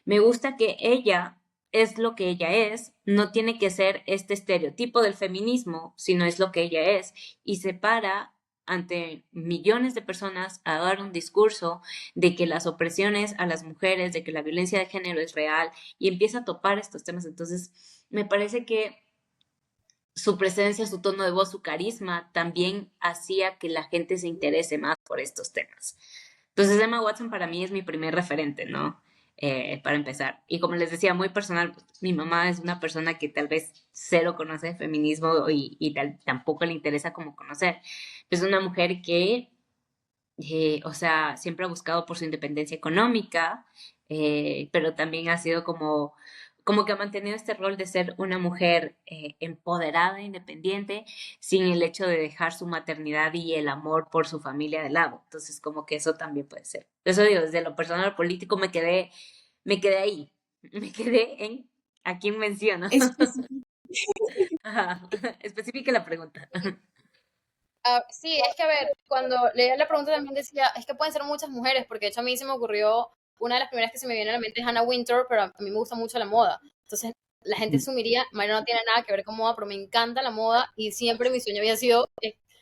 me gusta que ella es lo que ella es, no tiene que ser este estereotipo del feminismo, sino es lo que ella es, y se para ante millones de personas a dar un discurso de que las opresiones a las mujeres, de que la violencia de género es real y empieza a topar estos temas. Entonces, me parece que su presencia, su tono de voz, su carisma también hacía que la gente se interese más por estos temas. Entonces Emma Watson para mí es mi primer referente, ¿no? Para empezar. Y como les decía, muy personal, pues, mi mamá es una persona que tal vez cero conoce de feminismo tampoco le interesa como conocer. Es una mujer que, o sea, siempre ha buscado por su independencia económica, pero también ha sido como que ha mantenido este rol de ser una mujer empoderada, independiente, sin el hecho de dejar su maternidad y el amor por su familia de lado. Entonces, como que eso también puede ser. Eso digo, desde lo personal al político me quedé ahí, me quedé en a quién menciono.
Específico.
Ajá. Especifique la pregunta.
Sí, es que a ver, cuando leía la pregunta también decía, es que pueden ser muchas mujeres, porque de hecho a mí se me ocurrió, una de las primeras que se me viene a la mente es Hannah Winter, pero a mí me gusta mucho la moda. Entonces la gente asumiría, Mayra no tiene nada que ver con moda, pero me encanta la moda y siempre mi sueño había sido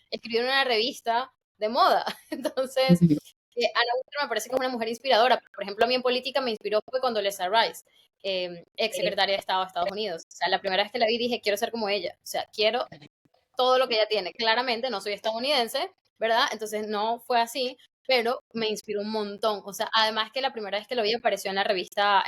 escribir en una revista de moda. Entonces, Anna Winter me parece que es una mujer inspiradora. Por ejemplo, a mí en política me inspiró fue cuando Lisa Rice, ex secretaria de Estado de Estados Unidos. O sea, la primera vez que la vi dije, quiero ser como ella. O sea, quiero todo lo que ella tiene. Claramente no soy estadounidense, ¿verdad? Entonces no fue así, pero me inspiró un montón. O sea, además que la primera vez que lo vi apareció en la revista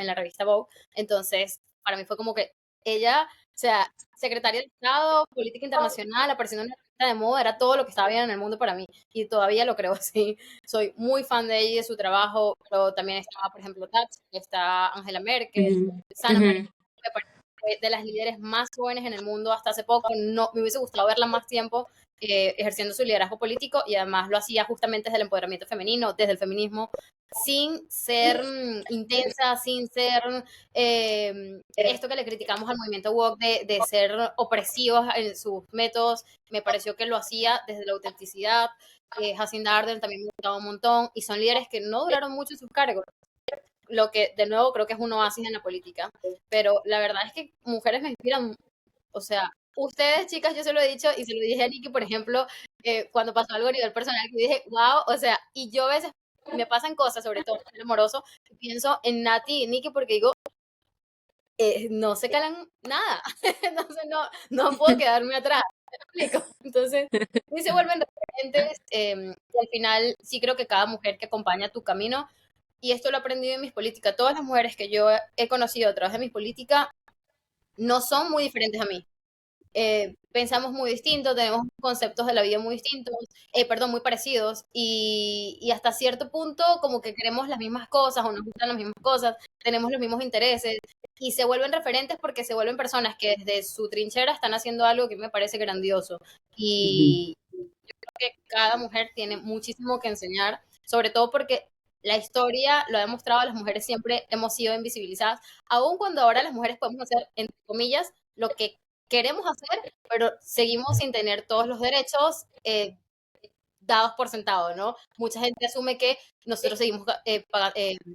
Vogue, entonces para mí fue como que ella, o sea, secretaria de Estado, política internacional, apareciendo en una revista de moda, era todo lo que estaba bien en el mundo para mí y todavía lo creo así. Soy muy fan de ella y de su trabajo, pero también estaba, por ejemplo, Thatcher, está Angela Merkel, Sana María, me parece de las líderes más jóvenes en el mundo hasta hace poco. No, me hubiese gustado verla más tiempo ejerciendo su liderazgo político y además lo hacía justamente desde el empoderamiento femenino, desde el feminismo, sin ser intensa, sin ser esto que le criticamos al movimiento woke de ser opresivos en sus métodos. Me pareció que lo hacía desde la autenticidad. Jacinda Ardern también me gustaba un montón y son líderes que no duraron mucho en sus cargos, lo que de nuevo creo que es un oasis en la política, pero la verdad es que mujeres me inspiran, o sea, ustedes chicas, yo se lo he dicho y se lo dije a Nikki, por ejemplo, cuando pasó algo a nivel personal, que dije, wow, o sea, y yo a veces me pasan cosas, sobre todo en el amoroso, pienso en Nati y Nikki porque digo, no se calan nada, entonces no puedo quedarme atrás, ¿me explico? Entonces, sí se vuelven referentes, y al final sí creo que cada mujer que acompaña tu camino, y esto lo he aprendido en mis políticas, todas las mujeres que yo he conocido a través de mis políticas no son muy diferentes a mí. Pensamos muy distintos, tenemos conceptos de la vida muy distintos, perdón, muy parecidos, y hasta cierto punto como que queremos las mismas cosas o nos gustan las mismas cosas, tenemos los mismos intereses, y se vuelven referentes porque se vuelven personas que desde su trinchera están haciendo algo que me parece grandioso. Y yo creo que cada mujer tiene muchísimo que enseñar, sobre todo porque la historia lo ha demostrado, las mujeres siempre hemos sido invisibilizadas, aun cuando ahora las mujeres podemos hacer, entre comillas, lo que queremos hacer, pero seguimos sin tener todos los derechos dados por sentado, ¿no? Mucha gente asume que nosotros seguimos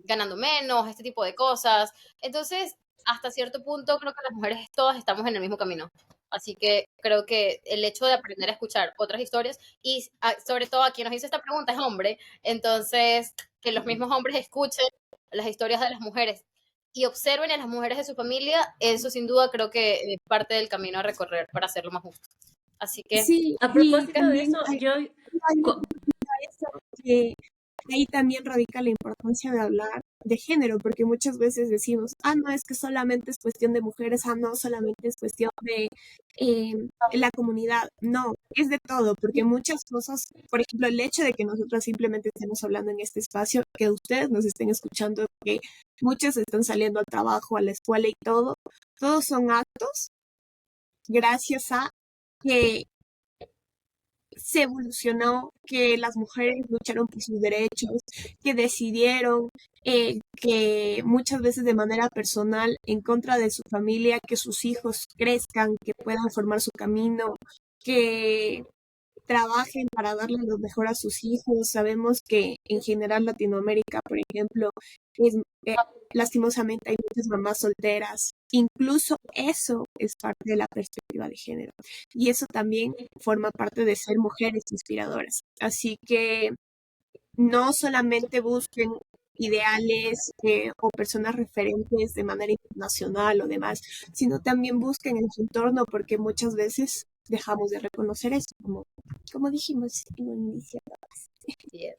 ganando menos, este tipo de cosas. Entonces, hasta cierto punto, creo que las mujeres todas estamos en el mismo camino. Así que creo que el hecho de aprender a escuchar otras historias y sobre todo a quien nos hizo esta pregunta es hombre, entonces que los mismos hombres escuchen las historias de las mujeres y observen a las mujeres de su familia, eso sin duda creo que es parte del camino a recorrer para hacerlo más justo. Así que,
Sí,
A
y
propósito de
también
eso,
hay
co-
eso que ahí también radica la importancia de hablar de género, porque muchas veces decimos, no, es que solamente es cuestión de mujeres, no, solamente es cuestión de la comunidad. No, es de todo, porque muchas cosas, por ejemplo, el hecho de que nosotros simplemente estemos hablando en este espacio, que ustedes nos estén escuchando, que muchas están saliendo al trabajo, a la escuela y todo, todos son actos gracias a que se evolucionó, que las mujeres lucharon por sus derechos, que decidieron que muchas veces de manera personal, en contra de su familia, que sus hijos crezcan, que puedan formar su camino, que trabajen para darle lo mejor a sus hijos. Sabemos que en general Latinoamérica, por ejemplo, es, eh, lastimosamente hay muchas mamás solteras. Incluso eso es parte de la perspectiva de género. Y eso también forma parte de ser mujeres inspiradoras. Así que no solamente busquen ideales o personas referentes de manera internacional o demás, sino también busquen en su entorno porque muchas veces dejamos de reconocer eso, como dijimos en un inicio.
Yes.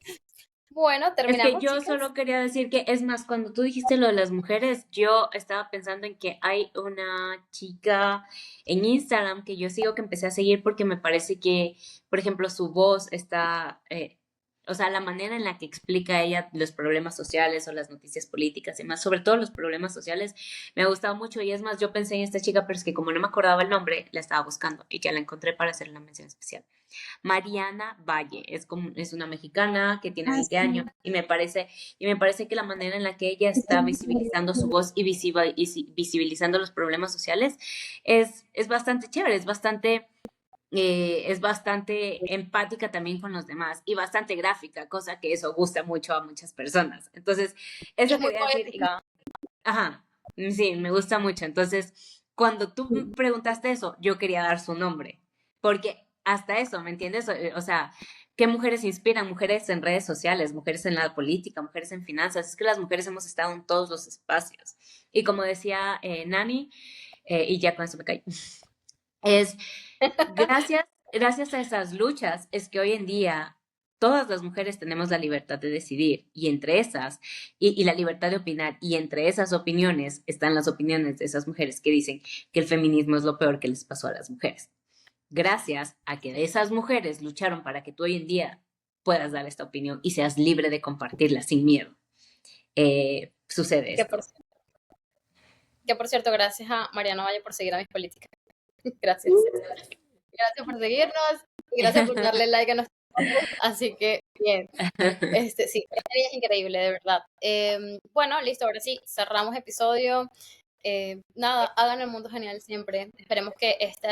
Bueno,
Es que
terminamos,
yo
chicas.
solo quería decir que, es más, cuando tú dijiste lo de las mujeres, yo estaba pensando en que hay una chica en Instagram que yo sigo, que empecé a seguir porque me parece que, por ejemplo, su voz está, o sea, la manera en la que explica ella los problemas sociales o las noticias políticas y más, sobre todo los problemas sociales, me ha gustado mucho. Y es más, yo pensé en esta chica, pero es que como no me acordaba el nombre, la estaba buscando y ya la encontré para hacer una mención especial. Mariana Valle, es una mexicana que tiene
Ah,
20 años
sí.
y me parece que la manera en la que ella está visibilizando su voz y visibilizando los problemas sociales es bastante chévere, es bastante empática también con los demás y bastante gráfica, cosa que eso gusta mucho a muchas personas. Entonces,
Y
eso
es muy
quería decir.
poética.
Ajá, sí, me gusta mucho. Entonces, cuando tú me
Sí.
preguntaste eso, yo quería dar su nombre, porque hasta eso, ¿me entiendes? O sea, ¿qué mujeres inspiran? Mujeres en redes sociales, mujeres en la política, mujeres en finanzas. Es que las mujeres hemos estado en todos los espacios. Y como decía Nani, y ya con eso me callo, es gracias a esas luchas es que hoy en día todas las mujeres tenemos la libertad de decidir y entre esas, y la libertad de opinar, y entre esas opiniones están las opiniones de esas mujeres que dicen que el feminismo es lo peor que les pasó a las mujeres. Gracias a que esas mujeres lucharon para que tú hoy en día puedas dar esta opinión y seas libre de compartirla sin miedo. Sucede
Que por,
esto.
que por cierto, gracias a Mariano Valle por seguir a mis políticas. Gracias. Gracias por seguirnos y gracias por darle like a nuestro podcast. Así que, bien. Sí, este día es increíble, de verdad. Bueno, listo, ahora sí, cerramos episodio. Nada, hagan el mundo genial siempre. Esperemos que este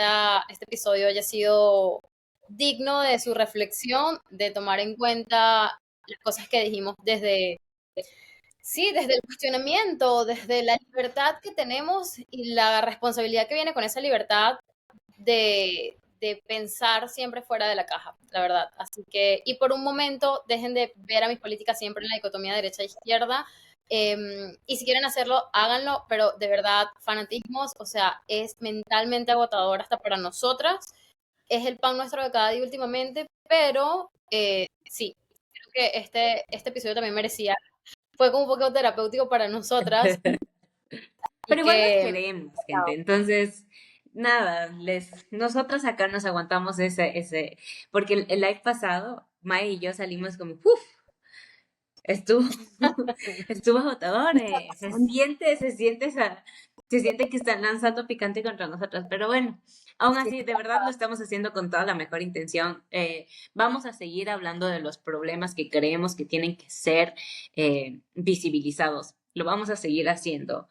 episodio haya sido digno de su reflexión, de tomar en cuenta las cosas que dijimos desde el cuestionamiento, desde la libertad que tenemos y la responsabilidad que viene con esa libertad de pensar siempre fuera de la caja, la verdad. Así que, y por un momento, dejen de ver a mis políticas siempre en la dicotomía derecha-izquierda. Y si quieren hacerlo, háganlo, pero de verdad, fanatismos, o sea, es mentalmente agotador hasta para nosotras. Es el pan nuestro de cada día últimamente, pero sí, creo que este episodio también merecía, fue como un poco terapéutico para nosotras y
Pero igual nos
que
queremos, gente. Entonces, nada, nosotros acá nos aguantamos porque el live pasado, May y yo salimos como, uff, estuvo, estuvo agotador, se siente que están lanzando picante contra nosotros, pero bueno, aún así, de verdad lo estamos haciendo con toda la mejor intención. Vamos a seguir hablando de los problemas que creemos que tienen que ser visibilizados. Lo vamos a seguir haciendo.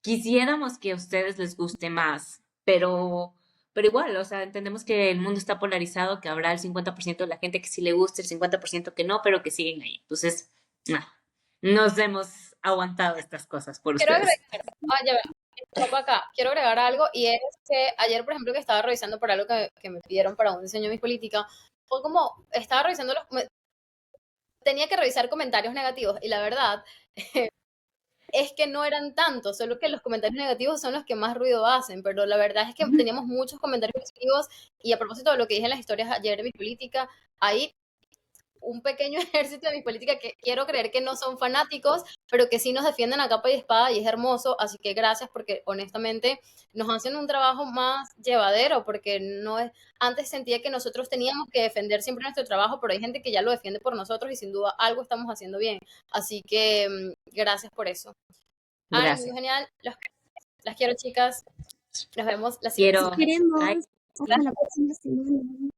Quisiéramos que a ustedes les guste más, pero igual, o sea, entendemos que el mundo está polarizado, que habrá el 50% de la gente que sí le guste, el 50% que no, pero que siguen ahí. Entonces, nos hemos aguantado estas cosas por
quiero agregar,
ustedes.
ya va, acá, quiero agregar algo y es que ayer, por ejemplo, que estaba revisando por algo que me pidieron para un diseño de mi política, fue como, estaba revisando tenía que revisar comentarios negativos y la verdad es que no eran tantos, solo que los comentarios negativos son los que más ruido hacen, pero la verdad es que teníamos muchos comentarios positivos y a propósito de lo que dije en las historias ayer de mi política, ahí un pequeño ejército de mi política que quiero creer que no son fanáticos, pero que sí nos defienden a capa y espada y es hermoso, así que gracias porque honestamente nos hacen un trabajo más llevadero, porque no es, antes sentía que nosotros teníamos que defender siempre nuestro trabajo, pero hay gente que ya lo defiende por nosotros y sin duda algo estamos haciendo bien, así que gracias por eso. Ay, muy
Gracias.
genial, las quiero chicas, nos vemos la siguiente
Quiero.
Los queremos.
Ay,
Hasta la próxima semana.